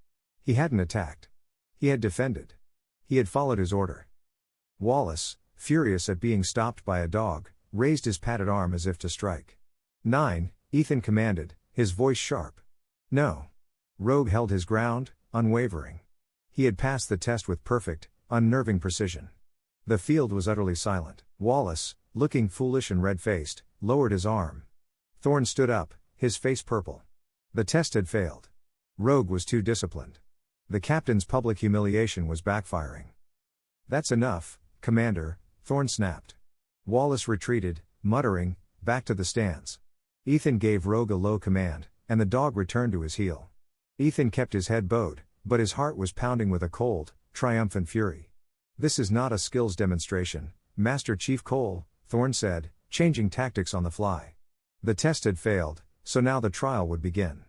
He hadn't attacked. He had defended. He had followed his order. Wallace, furious at being stopped by a dog, raised his padded arm as if to strike. 9, Ethan commanded, his voice sharp. No. Rogue held his ground, unwavering. He had passed the test with perfect, unnerving precision. The field was utterly silent. Wallace, looking foolish and red-faced, lowered his arm. Thorn stood up, his face purple. The test had failed. Rogue was too disciplined. The captain's public humiliation was backfiring. That's enough, Commander, Thorn snapped. Wallace retreated, muttering, back to the stands. Ethan gave Rogue a low command, and the dog returned to his heel. Ethan kept his head bowed, but his heart was pounding with a cold, triumphant fury. This is not a skills demonstration, Master Chief Cole, Thorn said, changing tactics on the fly. The test had failed, so now the trial would begin.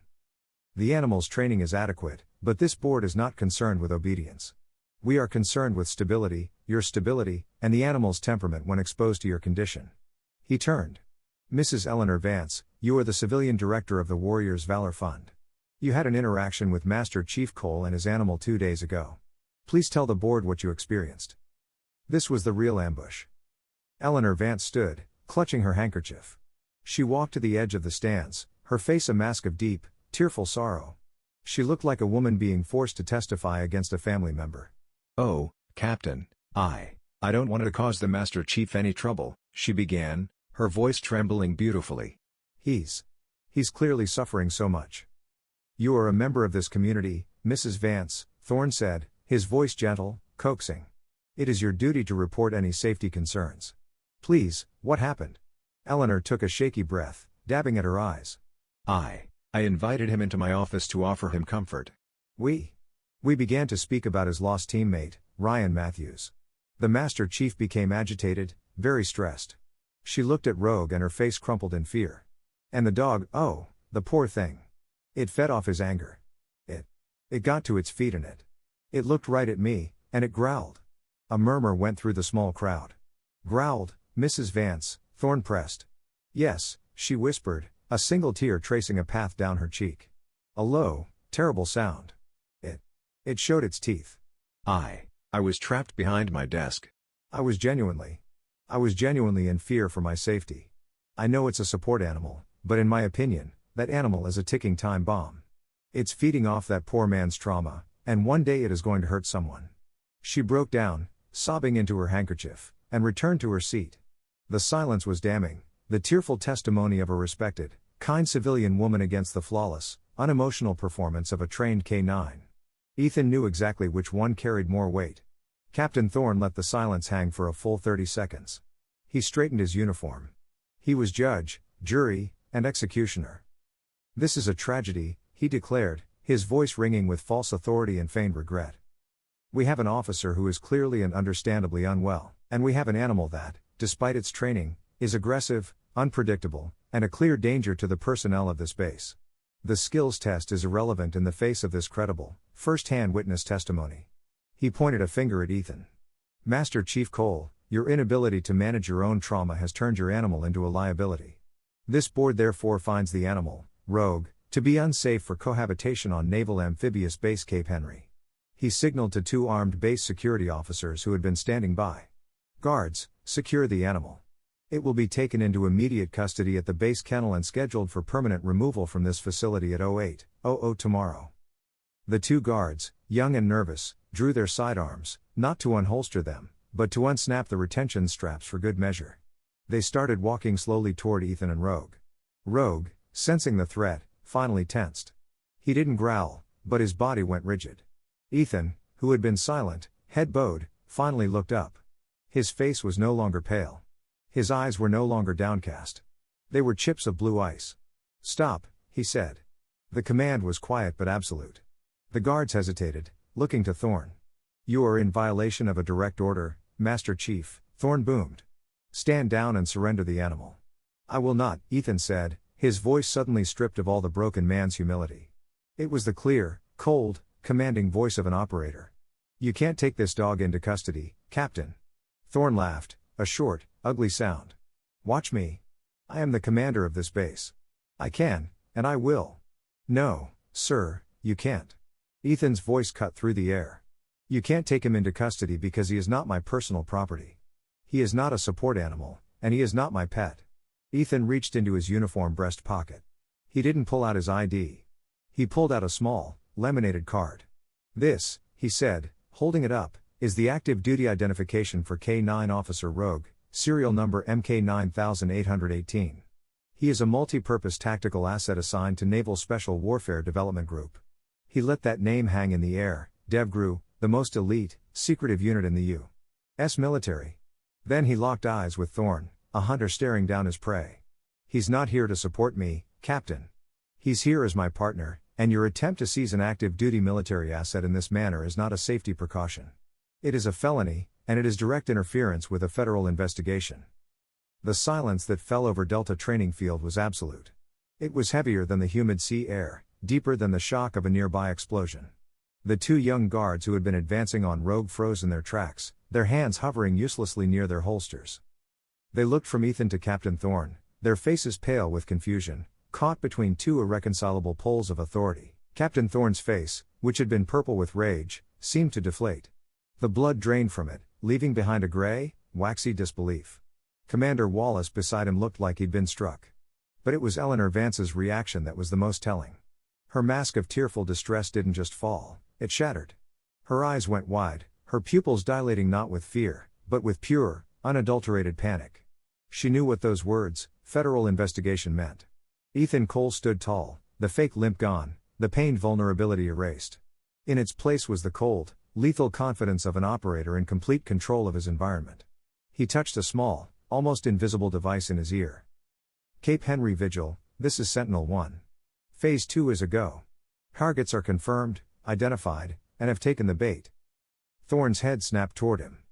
The animal's training is adequate, but this board is not concerned with obedience. We are concerned with stability, your stability, and the animal's temperament when exposed to your condition. He turned. Mrs. Eleanor Vance, you are the civilian director of the Warriors Valor Fund. You had an interaction with Master Chief Cole and his animal 2 days ago. Please tell the board what you experienced. This was the real ambush. Eleanor Vance stood, clutching her handkerchief. She walked to the edge of the stands, her face a mask of deep, tearful sorrow. She looked like a woman being forced to testify against a family member. Oh, Captain, I don't want to cause the Master Chief any trouble, she began, her voice trembling beautifully. He's clearly suffering so much. You are a member of this community, Mrs. Vance, Thorn said, his voice gentle, coaxing. It is your duty to report any safety concerns. Please, what happened? Eleanor took a shaky breath, dabbing at her eyes. I invited him into my office to offer him comfort. We began to speak about his lost teammate, Ryan Matthews. The Master Chief became agitated, very stressed. She looked at Rogue and her face crumpled in fear. And the dog, oh, the poor thing. It fed off his anger. It got to its feet and it looked right at me, and it growled. A murmur went through the small crowd. Growled, Mrs. Vance, Thorn pressed. Yes, she whispered, a single tear tracing a path down her cheek. A low, terrible sound. It showed its teeth. I was trapped behind my desk. I was genuinely in fear for my safety. I know it's a support animal, but in my opinion, that animal is a ticking time bomb. It's feeding off that poor man's trauma, and one day it is going to hurt someone. She broke down, sobbing into her handkerchief, and returned to her seat. The silence was damning, the tearful testimony of a respected, kind civilian woman against the flawless, unemotional performance of a trained K-9. Ethan knew exactly which one carried more weight. Captain Thorne let the silence hang for a full 30 seconds. He straightened his uniform. He was judge, jury, and executioner. "This is a tragedy," he declared, his voice ringing with false authority and feigned regret. "We have an officer who is clearly and understandably unwell, and we have an animal that, despite its training, is aggressive, unpredictable, and a clear danger to the personnel of this base. The skills test is irrelevant in the face of this credible, first-hand witness testimony." He pointed a finger at Ethan. "Master Chief Cole, your inability to manage your own trauma has turned your animal into a liability. This board therefore finds the animal, Rogue, to be unsafe for cohabitation on Naval Amphibious Base Cape Henry." He signaled to 2 armed base security officers who had been standing by. "Guards, secure the animal. It will be taken into immediate custody at the base kennel and scheduled for permanent removal from this facility at 08:00 tomorrow." The 2 guards, young and nervous, drew their sidearms, not to unholster them, but to unsnap the retention straps for good measure. They started walking slowly toward Ethan and Rogue. Rogue, sensing the threat, finally tensed. He didn't growl, but his body went rigid. Ethan, who had been silent, head bowed, finally looked up. His face was no longer pale. His eyes were no longer downcast. They were chips of blue ice. "Stop," he said. The command was quiet but absolute. The guards hesitated, looking to Thorne. "You are in violation of a direct order, Master Chief," Thorne boomed. "Stand down and surrender the animal." "I will not," Ethan said, his voice suddenly stripped of all the broken man's humility. It was the clear, cold, commanding voice of an operator. "You can't take this dog into custody, Captain." Thorne laughed, a short, ugly sound. "Watch me. I am the commander of this base. I can, and I will." "No, sir, you can't." Ethan's voice cut through the air. "You can't take him into custody because he is not my personal property. He is not a support animal, and he is not my pet." Ethan reached into his uniform breast pocket. He didn't pull out his ID. He pulled out a small, laminated card. "This," he said, holding it up, "is the active duty identification for K-9 Officer Rogue, serial number MK9818. He is a multi-purpose tactical asset assigned to Naval Special Warfare Development Group." He let that name hang in the air, DevGru, the most elite, secretive unit in the U.S. military. Then he locked eyes with Thorne, a hunter staring down his prey. "He's not here to support me, Captain. He's here as my partner, and your attempt to seize an active duty military asset in this manner is not a safety precaution. It is a felony, and it is direct interference with a federal investigation." The silence that fell over Delta Training Field was absolute. It was heavier than the humid sea air, deeper than the shock of a nearby explosion. The 2 young guards who had been advancing on Rogue froze in their tracks, their hands hovering uselessly near their holsters. They looked from Ethan to Captain Thorne, their faces pale with confusion, caught between 2 irreconcilable poles of authority. Captain Thorne's face, which had been purple with rage, seemed to deflate. The blood drained from it, leaving behind a gray, waxy disbelief. Commander Wallace beside him looked like he'd been struck. But it was Eleanor Vance's reaction that was the most telling. Her mask of tearful distress didn't just fall, it shattered. Her eyes went wide, her pupils dilating not with fear, but with pure, unadulterated panic. She knew what those words, federal investigation, meant. Ethan Cole stood tall, the fake limp gone, the pained vulnerability erased. In its place was the cold, lethal confidence of an operator in complete control of his environment. He touched a small, almost invisible device in his ear. "Cape Henry Vigil, this is Sentinel-1. Phase 2 is a go. Targets are confirmed, identified, and have taken the bait." Thorne's head snapped toward him.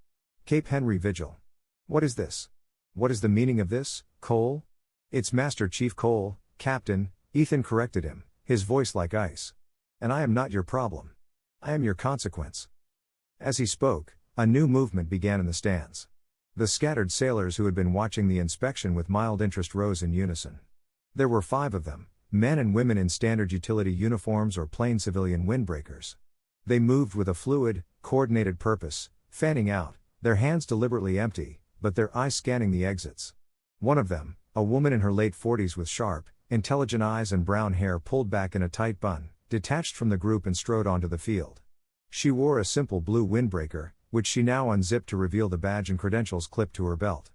"Cape Henry Vigil. What is this? What is the meaning of this, Cole?" "It's Master Chief Cole, Captain," Ethan corrected him, his voice like ice. "And I am not your problem. I am your consequence." As he spoke, a new movement began in the stands. The scattered sailors who had been watching the inspection with mild interest rose in unison. There were 5 of them, men and women in standard utility uniforms or plain civilian windbreakers. They moved with a fluid, coordinated purpose, fanning out, their hands deliberately empty, but their eyes scanning the exits. One of them, a woman in her late 40s with sharp, intelligent eyes and brown hair pulled back in a tight bun, detached from the group and strode onto the field. She wore a simple blue windbreaker, which she now unzipped to reveal the badge and credentials clipped to her belt.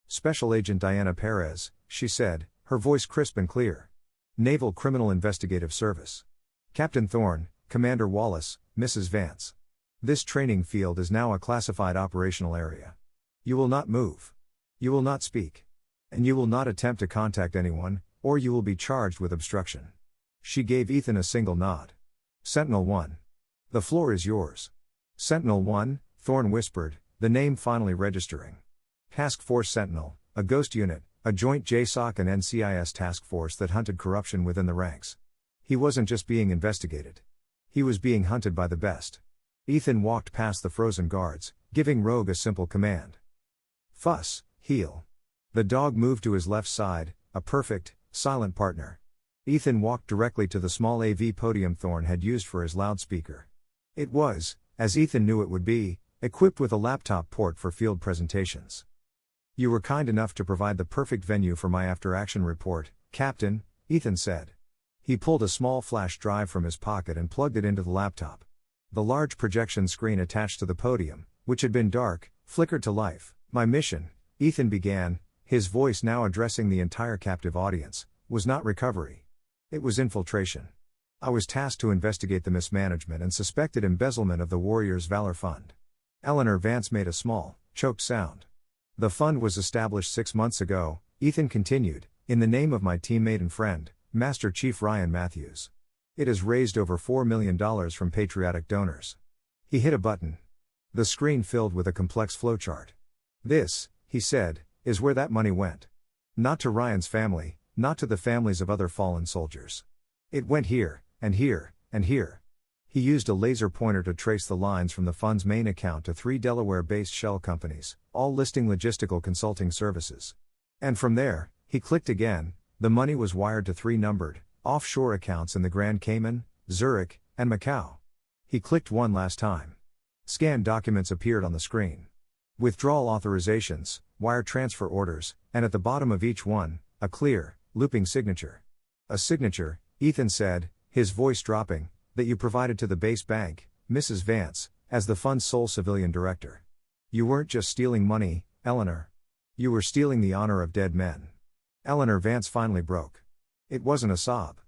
"Special Agent Diana Perez," she said, her voice crisp and clear. "Naval Criminal Investigative Service. Captain Thorne, Commander Wallace, Mrs. Vance. This training field is now a classified operational area. You will not move. You will not speak. And you will not attempt to contact anyone, or you will be charged with obstruction." She gave Ethan a single nod. "Sentinel 1. The floor is yours." "Sentinel 1, Thorne whispered, the name finally registering. Task Force Sentinel, a ghost unit, a joint JSOC and NCIS task force that hunted corruption within the ranks. He wasn't just being investigated. He was being hunted by the best. Ethan walked past the frozen guards, giving Rogue a simple command. "Fuss, heel." The dog moved to his left side, a perfect, silent partner. Ethan walked directly to the small AV podium Thorne had used for his loudspeaker. It was, as Ethan knew it would be, equipped with a laptop port for field presentations. "You were kind enough to provide the perfect venue for my after-action report, Captain," Ethan said. He pulled a small flash drive from his pocket and plugged it into the laptop. The large projection screen attached to the podium, which had been dark, flickered to life. "My mission," Ethan began, his voice now addressing the entire captive audience, "was not recovery. It was infiltration. I was tasked to investigate the mismanagement and suspected embezzlement of the Warriors' Valor Fund." Eleanor Vance made a small, choked sound. "The fund was established 6 months ago," Ethan continued, "in the name of my teammate and friend, Master Chief Ryan Matthews. It has raised over $4 million from patriotic donors." He hit a button. The screen filled with a complex flowchart. "This," he said, "is where that money went. Not to Ryan's family, not to the families of other fallen soldiers. It went here, and here, and here." He used a laser pointer to trace the lines from the fund's main account to 3 Delaware-based shell companies, all listing logistical consulting services. And from there, he clicked again, the money was wired to 3 numbered, offshore accounts in the Grand Cayman, Zurich, and Macau. He clicked one last time. Scanned documents appeared on the screen. Withdrawal authorizations, wire transfer orders, and at the bottom of each one, a clear, looping signature. "A signature," Ethan said, his voice dropping, "that you provided to the base bank, Mrs. Vance, as the fund's sole civilian director. You weren't just stealing money, Eleanor. You were stealing the honor of dead men." Eleanor Vance finally broke. It wasn't a sob.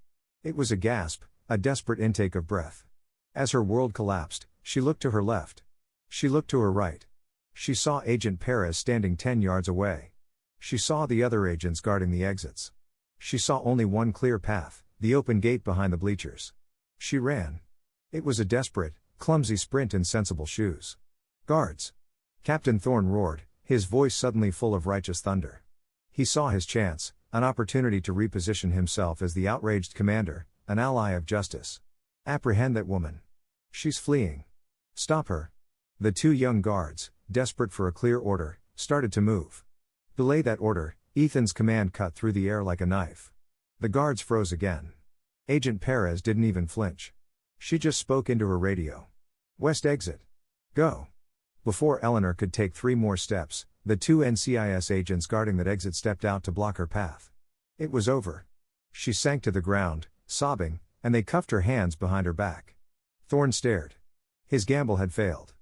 It was a gasp, a desperate intake of breath. As her world collapsed, she looked to her left. She looked to her right. She saw Agent Perez standing 10 yards away. She saw the other agents guarding the exits. She saw only one clear path, the open gate behind the bleachers. She ran. It was a desperate, clumsy sprint in sensible shoes. "Guards!" Captain Thorne roared, his voice suddenly full of righteous thunder. He saw his chance, an opportunity to reposition himself as the outraged commander, an ally of justice. "Apprehend that woman. She's fleeing. Stop her." The 2 young guards, desperate for a clear order, started to move. "Belay that order," Ethan's command cut through the air like a knife. The guards froze again. Agent Perez didn't even flinch. She just spoke into her radio. "West exit. Go." Before Eleanor could take 3 more steps, the 2 NCIS agents guarding that exit stepped out to block her path. It was over. She sank to the ground, sobbing, and they cuffed her hands behind her back. Thorne stared. His gamble had failed.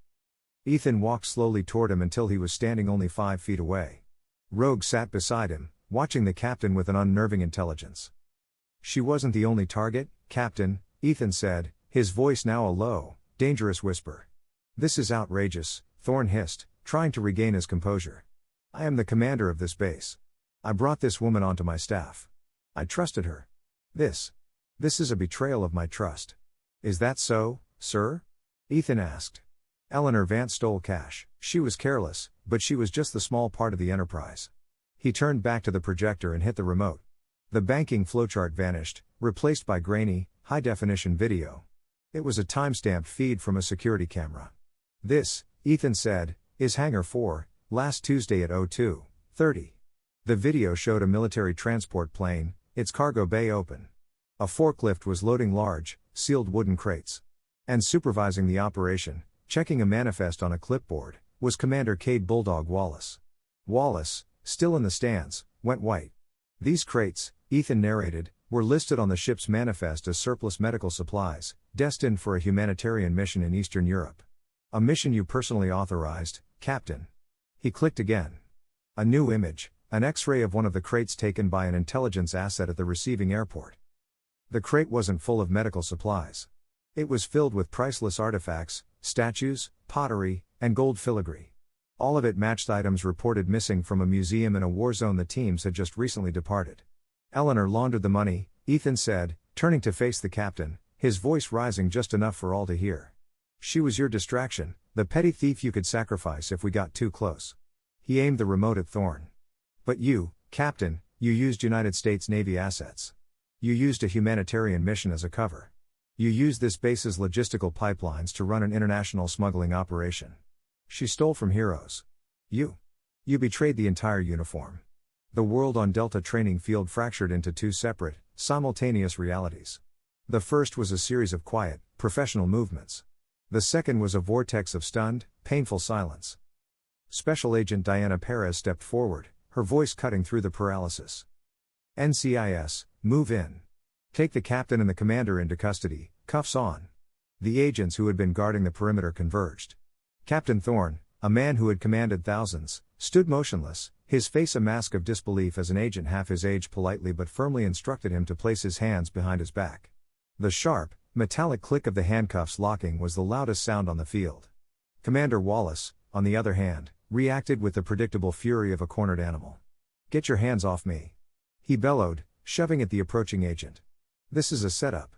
Ethan walked slowly toward him until he was standing only 5 feet away. Rogue sat beside him, watching the captain with an unnerving intelligence. "She wasn't the only target, Captain," Ethan said, his voice now a low, dangerous whisper. "This is outrageous," Thorne hissed, trying to regain his composure. "I am the commander of this base. I brought this woman onto my staff. I trusted her. This is a betrayal of my trust." "Is that so, sir?" Ethan asked. Eleanor Vance stole cash. She was careless, but she was just the small part of the enterprise. He turned back to the projector and hit the remote. The banking flowchart vanished, replaced by grainy, high-definition video. It was a time-stamped feed from a security camera. "This," Ethan said, "is Hangar 4, last Tuesday at 02:30. The video showed a military transport plane, its cargo bay open. A forklift was loading large, sealed wooden crates. And supervising the operation, checking a manifest on a clipboard, was Commander Cade Bulldog Wallace. Wallace, still in the stands, went white. These crates, Ethan narrated, were listed on the ship's manifest as surplus medical supplies, destined for a humanitarian mission in Eastern Europe. A mission you personally authorized, Captain. He clicked again. A new image, an X-ray of one of the crates taken by an intelligence asset at the receiving airport. The crate wasn't full of medical supplies. It was filled with priceless artifacts, statues, pottery, and gold filigree. All of it matched items reported missing from a museum in a war zone the teams had just recently departed. Eleanor laundered the money, Ethan said, turning to face the captain, his voice rising just enough for all to hear. She was your distraction, the petty thief you could sacrifice if we got too close. He aimed the remote at Thorne. But you, Captain, you used United States Navy assets. You used a humanitarian mission as a cover. You used this base's logistical pipelines to run an international smuggling operation. She stole from heroes. You betrayed the entire uniform. The world on Delta training field fractured into two separate, simultaneous realities. The first was a series of quiet, professional movements. The second was a vortex of stunned, painful silence. Special Agent Diana Perez stepped forward, her voice cutting through the paralysis. NCIS, move in. Take the captain and the commander into custody, cuffs on. The agents who had been guarding the perimeter converged. Captain Thorne, a man who had commanded thousands, stood motionless, his face a mask of disbelief as an agent half his age politely but firmly instructed him to place his hands behind his back. The sharp, metallic click of the handcuffs locking was the loudest sound on the field. Commander Wallace, on the other hand, reacted with the predictable fury of a cornered animal. Get your hands off me. He bellowed, shoving at the approaching agent. This is a setup.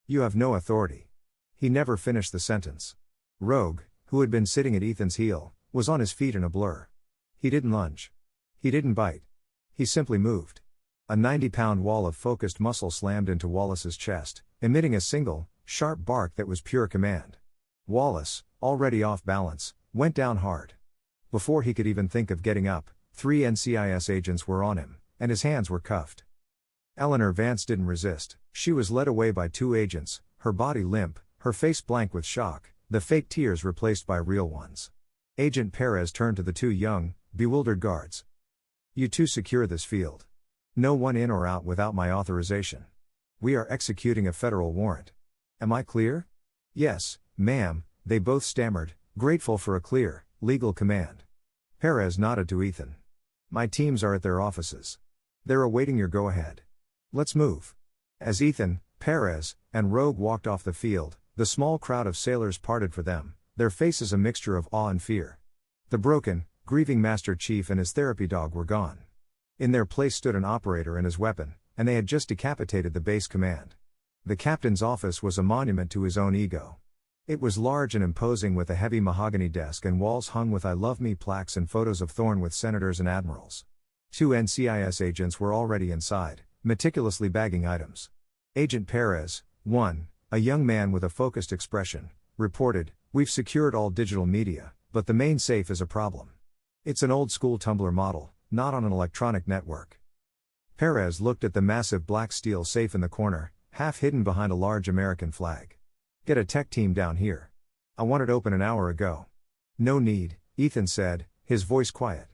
You have no authority. He never finished the sentence. Rogue, who had been sitting at Ethan's heel, was on his feet in a blur. He didn't lunge. He didn't bite. He simply moved. A 90-pound wall of focused muscle slammed into Wallace's chest, emitting a single, sharp bark that was pure command. Wallace, already off balance, went down hard. Before he could even think of getting up, 3 NCIS agents were on him, and his hands were cuffed. Eleanor Vance didn't resist. She was led away by 2 agents, her body limp, her face blank with shock, the fake tears replaced by real ones. Agent Perez turned to the 2 young, bewildered guards. You 2 secure this field. No one in or out without my authorization. We are executing a federal warrant. Am I clear? Yes, ma'am, they both stammered, grateful for a clear, legal command. Perez nodded to Ethan. My teams are at their offices. They're awaiting your go-ahead. Let's move. As Ethan, Perez, and Rogue walked off the field, the small crowd of sailors parted for them, their faces a mixture of awe and fear. The broken, grieving Master Chief and his therapy dog were gone. In their place stood an operator and his weapon, and they had just decapitated the base command. The captain's office was a monument to his own ego. It was large and imposing with a heavy mahogany desk and walls hung with I love me plaques and photos of Thorne with senators and admirals. 2 NCIS agents were already inside, meticulously bagging items. Agent Perez, 1, a young man with a focused expression, reported, We've secured all digital media, but the main safe is a problem. It's an old-school tumbler model, not on an electronic network. Perez looked at the massive black steel safe in the corner, half hidden behind a large American flag. Get a tech team down here. I want it open an hour ago. No need, Ethan said, his voice quiet.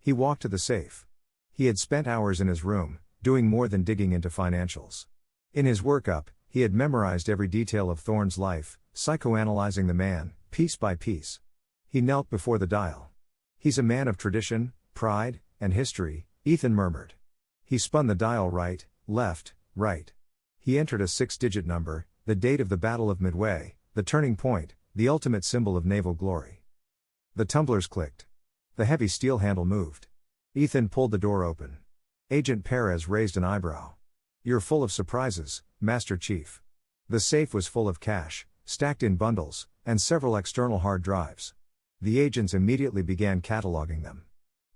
He walked to the safe. He had spent hours in his room, doing more than digging into financials. In his workup, he had memorized every detail of Thorne's life, psychoanalyzing the man, piece by piece. He knelt before the dial. He's a man of tradition, pride, and history, Ethan murmured. He spun the dial right, left, right. He entered a 6-digit number, the date of the Battle of Midway, the turning point, the ultimate symbol of naval glory. The tumblers clicked. The heavy steel handle moved. Ethan pulled the door open. Agent Perez raised an eyebrow. You're full of surprises, Master Chief. The safe was full of cash, stacked in bundles, and several external hard drives. The agents immediately began cataloging them.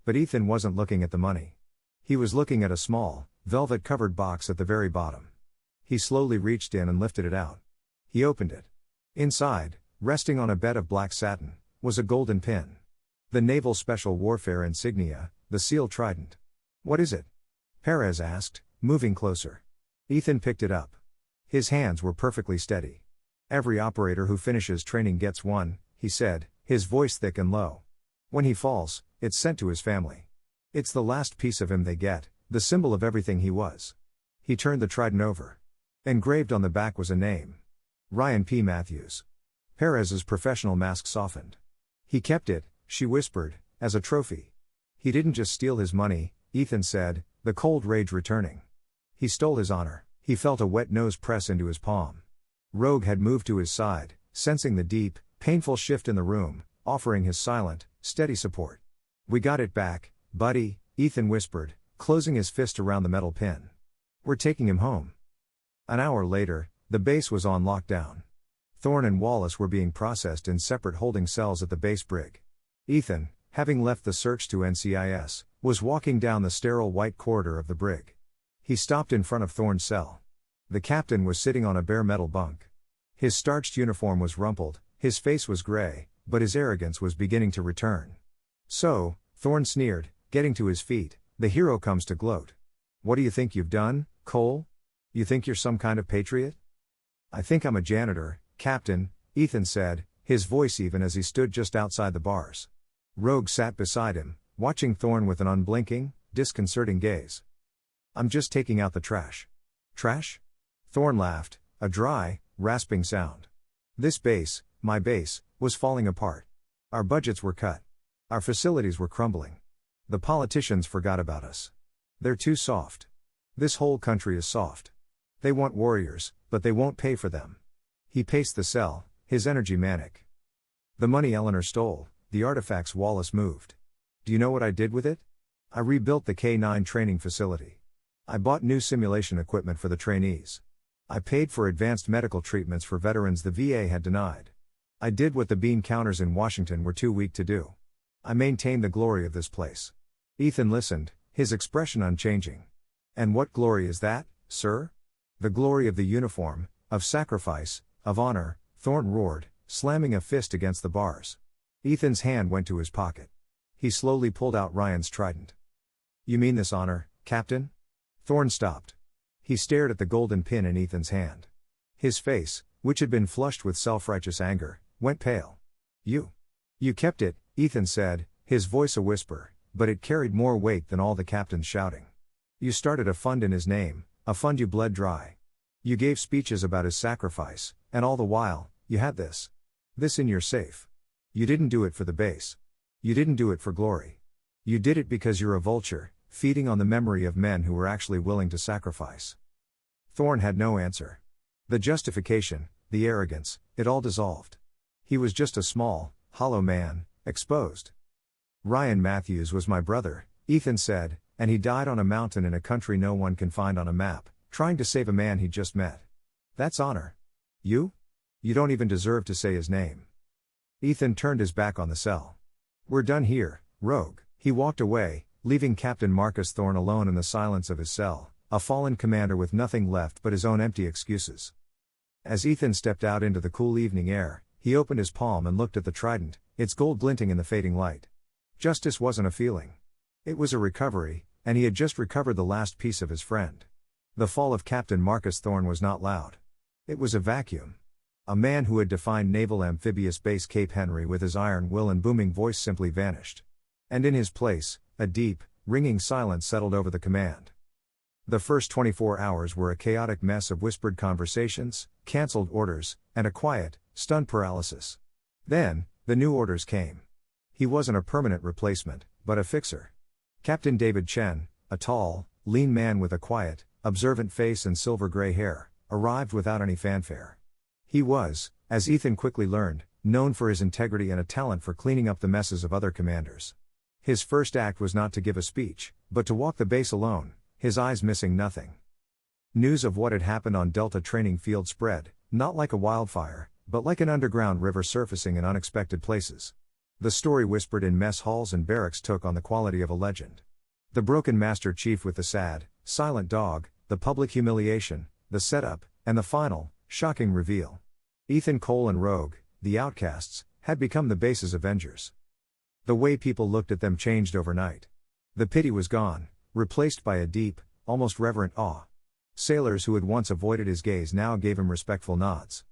But Ethan wasn't looking at the money. He was looking at a small, velvet-covered box at the very bottom. He slowly reached in and lifted it out. He opened it. Inside, resting on a bed of black satin, was a golden pin. The Naval Special Warfare insignia, the Seal Trident. What is it? Perez asked, moving closer. Ethan picked it up. His hands were perfectly steady. Every operator who finishes training gets one, he said, his voice thick and low. When he falls, it's sent to his family. It's the last piece of him they get, the symbol of everything he was. He turned the trident over. Engraved on the back was a name. Ryan P. Matthews. Perez's professional mask softened. He kept it, she whispered, as a trophy. He didn't just steal his money, Ethan said, the cold rage returning. He stole his honor. He felt a wet nose press into his palm. Rogue had moved to his side, sensing the deep, painful shift in the room, offering his silent, steady support. We got it back, buddy, Ethan whispered, closing his fist around the metal pin. We're taking him home. An hour later, the base was on lockdown. Thorne and Wallace were being processed in separate holding cells at the base brig. Ethan, having left the search to NCIS, was walking down the sterile white corridor of the brig. He stopped in front of Thorne's cell. The captain was sitting on a bare metal bunk. His starched uniform was rumpled, his face was gray, but his arrogance was beginning to return. So, Thorne sneered, getting to his feet, the hero comes to gloat. What do you think you've done, Cole? You think you're some kind of patriot? I think I'm a janitor, Captain, Ethan said, his voice even as he stood just outside the bars. Rogue sat beside him, watching Thorne with an unblinking, disconcerting gaze. I'm just taking out the trash. Trash? Thorne laughed, a dry, rasping sound. This base, my base, was falling apart. Our budgets were cut. Our facilities were crumbling. The politicians forgot about us. They're too soft. This whole country is soft. They want warriors, but they won't pay for them. He paced the cell, his energy manic. The money Eleanor stole, the artifacts Wallace moved. Do you know what I did with it? I rebuilt the K-9 training facility. I bought new simulation equipment for the trainees. I paid for advanced medical treatments for veterans the VA had denied. I did what the bean counters in Washington were too weak to do. I maintained the glory of this place. Ethan listened, his expression unchanging. And what glory is that, sir? The glory of the uniform, of sacrifice, of honor, Thorne roared, slamming a fist against the bars. Ethan's hand went to his pocket. He slowly pulled out Ryan's trident. You mean this honor, Captain? Thorne stopped. He stared at the golden pin in Ethan's hand. His face, which had been flushed with self-righteous anger, went pale. You kept it, Ethan said, his voice a whisper, but it carried more weight than all the captain's shouting. You started a fund in his name, a fund you bled dry. You gave speeches about his sacrifice, and all the while, you had this in your safe. You didn't do it for the base. You didn't do it for glory. You did it because you're a vulture, feeding on the memory of men who were actually willing to sacrifice. Thorne had no answer. The justification, the arrogance, it all dissolved. He was just a small, hollow man, exposed. Ryan Matthews was my brother, Ethan said, and he died on a mountain in a country no one can find on a map, trying to save a man he'd just met. That's honor. You? You don't even deserve to say his name. Ethan turned his back on the cell. We're done here, Rogue. He walked away, leaving Captain Marcus Thorne alone in the silence of his cell, a fallen commander with nothing left but his own empty excuses. As Ethan stepped out into the cool evening air, he opened his palm and looked at the trident, its gold glinting in the fading light. Justice wasn't a feeling. It was a recovery, and he had just recovered the last piece of his friend. The fall of Captain Marcus Thorne was not loud. It was a vacuum. A man who had defined Naval Amphibious Base Cape Henry with his iron will and booming voice simply vanished. And in his place, a deep, ringing silence settled over the command. The first 24 hours were a chaotic mess of whispered conversations, cancelled orders, and a quiet, stunned paralysis. Then, the new orders came. He wasn't a permanent replacement, but a fixer. Captain David Chen, a tall, lean man with a quiet, observant face and silver-gray hair, arrived without any fanfare. He was, as Ethan quickly learned, known for his integrity and a talent for cleaning up the messes of other commanders. His first act was not to give a speech, but to walk the base alone, his eyes missing nothing. News of what had happened on Delta training field spread, not like a wildfire, but like an underground river surfacing in unexpected places. The story whispered in mess halls and barracks took on the quality of a legend. The broken Master Chief with the sad, silent dog, the public humiliation, the setup, and the final, shocking reveal. Ethan, Cole and Rogue, the outcasts, had become the base's avengers. The way people looked at them changed overnight. The pity was gone, replaced by a deep, almost reverent awe. Sailors who had once avoided his gaze now gave him respectful nods.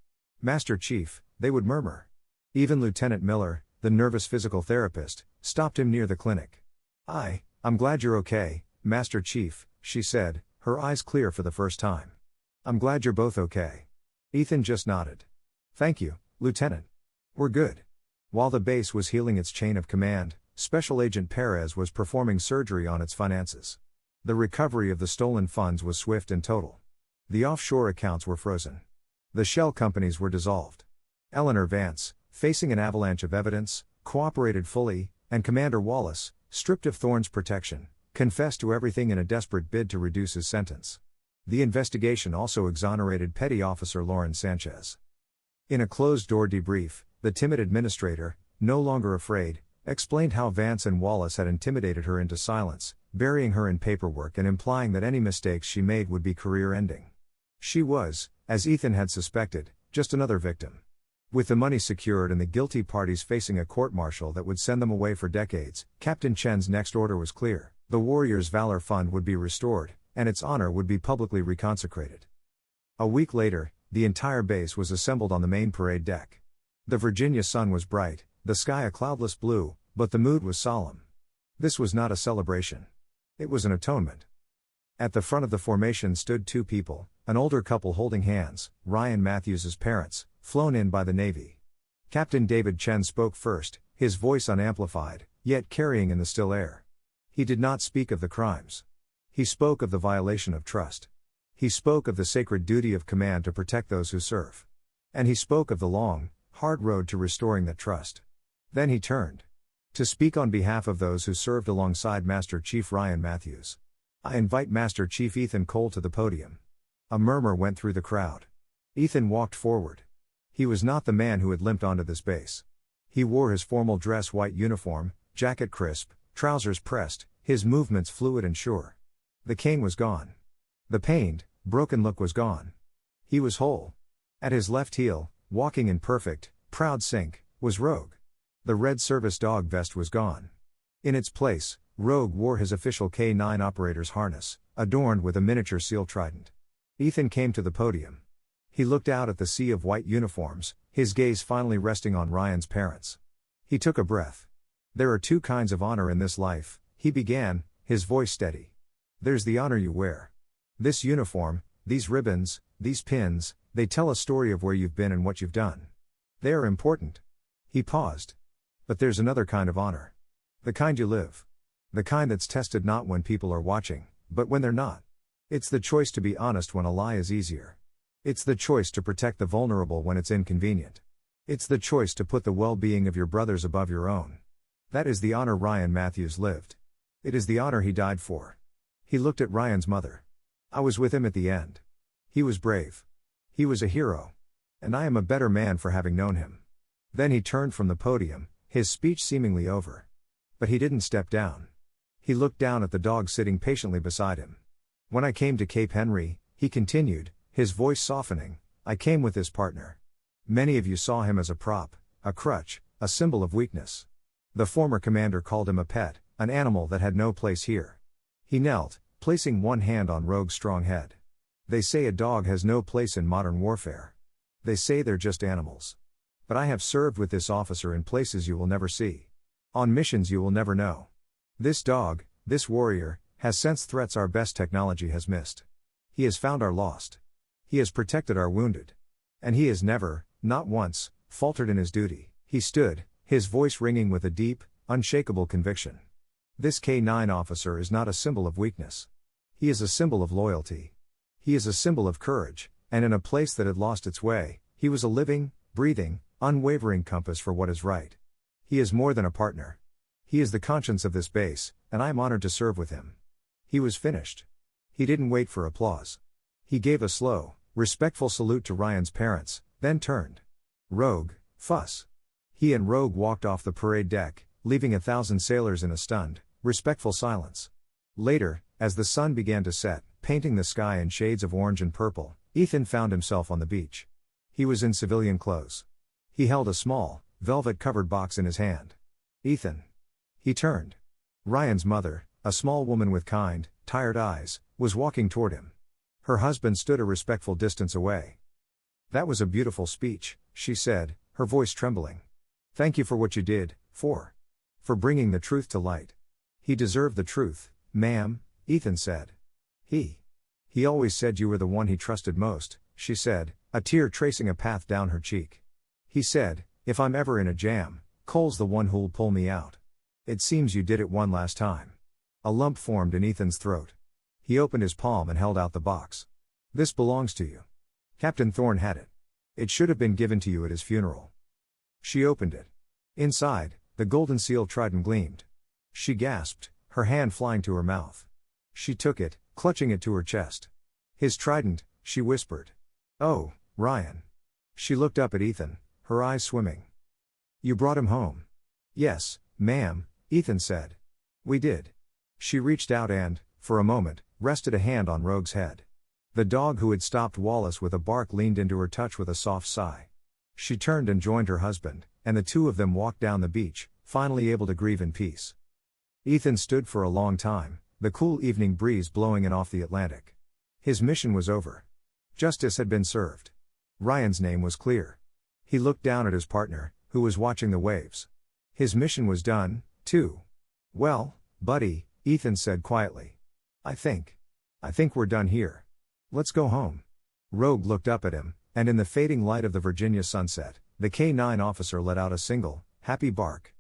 Master Chief, they would murmur. Even Lieutenant Miller, the nervous physical therapist, stopped him near the clinic. I'm glad you're okay, Master Chief, she said, her eyes clear for the first time. "I'm glad you're both okay." Ethan just nodded. "Thank you, Lieutenant. We're good." While the base was healing its chain of command, Special Agent Perez was performing surgery on its finances. The recovery of the stolen funds was swift and total. The offshore accounts were frozen. The shell companies were dissolved. Eleanor Vance, facing an avalanche of evidence, cooperated fully, and Commander Wallace, stripped of Thorne's protection, confessed to everything in a desperate bid to reduce his sentence. The investigation also exonerated Petty Officer Lawrence Sanchez. In a closed-door debrief, the timid administrator, no longer afraid, explained how Vance and Wallace had intimidated her into silence, burying her in paperwork and implying that any mistakes she made would be career-ending. She was, as Ethan had suspected, just another victim. With the money secured and the guilty parties facing a court-martial that would send them away for decades, Captain Chen's next order was clear: the Warriors' Valor Fund would be restored, and its honor would be publicly reconsecrated. A week later, the entire base was assembled on the main parade deck. The Virginia sun was bright, the sky a cloudless blue, but the mood was solemn. This was not a celebration. It was an atonement. At the front of the formation stood two people, an older couple holding hands, Ryan Matthews' parents, flown in by the Navy. Captain David Chen spoke first, his voice unamplified, yet carrying in the still air. He did not speak of the crimes. He spoke of the violation of trust. He spoke of the sacred duty of command to protect those who serve. And he spoke of the long, hard road to restoring that trust. Then he turned to speak on behalf of those who served alongside Master Chief Ryan Matthews. "I invite Master Chief Ethan Cole to the podium." A murmur went through the crowd. Ethan walked forward. He was not the man who had limped onto this base. He wore his formal dress white uniform, jacket crisp, trousers pressed, his movements fluid and sure. The cane was gone. The pained, broken look was gone. He was whole. At his left heel, walking in perfect, proud sync, was Rogue. The red service dog vest was gone. In its place, Rogue wore his official K9 operator's harness, adorned with a miniature seal trident. Ethan came to the podium. He looked out at the sea of white uniforms, his gaze finally resting on Ryan's parents. He took a breath. "There are two kinds of honor in this life," he began, his voice steady. "There's the honor you wear. This uniform, these ribbons, these pins, they tell a story of where you've been and what you've done. They are important." He paused. "But there's another kind of honor. The kind you live. The kind that's tested not when people are watching, but when they're not. It's the choice to be honest when a lie is easier. It's the choice to protect the vulnerable when it's inconvenient. It's the choice to put the well-being of your brothers above your own. That is the honor Ryan Matthews lived. It is the honor he died for." He looked at Ryan's mother. "I was with him at the end. He was brave. He was a hero. And I am a better man for having known him." Then he turned from the podium, his speech seemingly over. But he didn't step down. He looked down at the dog sitting patiently beside him. "When I came to Cape Henry," he continued, his voice softening, "I came with this partner. Many of you saw him as a prop, a crutch, a symbol of weakness. The former commander called him a pet, an animal that had no place here." He knelt, placing one hand on Rogue's strong head. "They say a dog has no place in modern warfare. They say they're just animals. But I have served with this officer in places you will never see. On missions you will never know. This dog, this warrior, has sensed threats our best technology has missed. He has found our lost. He has protected our wounded. And he has never, not once, faltered in his duty." He stood, his voice ringing with a deep, unshakable conviction. "This K9 officer is not a symbol of weakness. He is a symbol of loyalty. He is a symbol of courage, and in a place that had lost its way, he was a living, breathing, unwavering compass for what is right. He is more than a partner. He is the conscience of this base, and I am honored to serve with him." He was finished. He didn't wait for applause. He gave a slow, respectful salute to Ryan's parents, then turned. "Rogue, fuss." He and Rogue walked off the parade deck, leaving 1,000 sailors in a stunned, respectful silence. Later, as the sun began to set, painting the sky in shades of orange and purple, Ethan found himself on the beach. He was in civilian clothes. He held a small, velvet-covered box in his hand. "Ethan." He turned. Ryan's mother, a small woman with kind, tired eyes, was walking toward him. Her husband stood a respectful distance away. "That was a beautiful speech," she said, her voice trembling. "Thank you for what you did, for bringing the truth to light." "He deserved the truth, ma'am," Ethan said. He He always said you were the one he trusted most, she said, a tear tracing a path down her cheek. He said, if I'm ever in a jam, Cole's the one who'll pull me out. It seems you did it one last time. A lump formed in Ethan's throat. He opened his palm and held out the box. This belongs to you. Captain Thorne had it. It should have been given to you at his funeral. She opened it. Inside, the golden seal trident gleamed. She gasped, her hand flying to her mouth. She took it, clutching it to her chest. His trident, she whispered. Oh, Ryan. She looked up at Ethan, her eyes swimming. You brought him home. Yes, ma'am, Ethan said. We did. She reached out and, for a moment, rested a hand on Rogue's head. The dog who had stopped Wallace with a bark leaned into her touch with a soft sigh. She turned and joined her husband, and the two of them walked down the beach, finally able to grieve in peace. Ethan stood for a long time, the cool evening breeze blowing in off the Atlantic. His mission was over. Justice had been served. Ryan's name was clear. He looked down at his partner, who was watching the waves. His mission was done, too. Well, buddy, Ethan said quietly. I think we're done here. Let's go home. Rogue looked up at him, and in the fading light of the Virginia sunset, the K-9 officer let out a single, happy bark.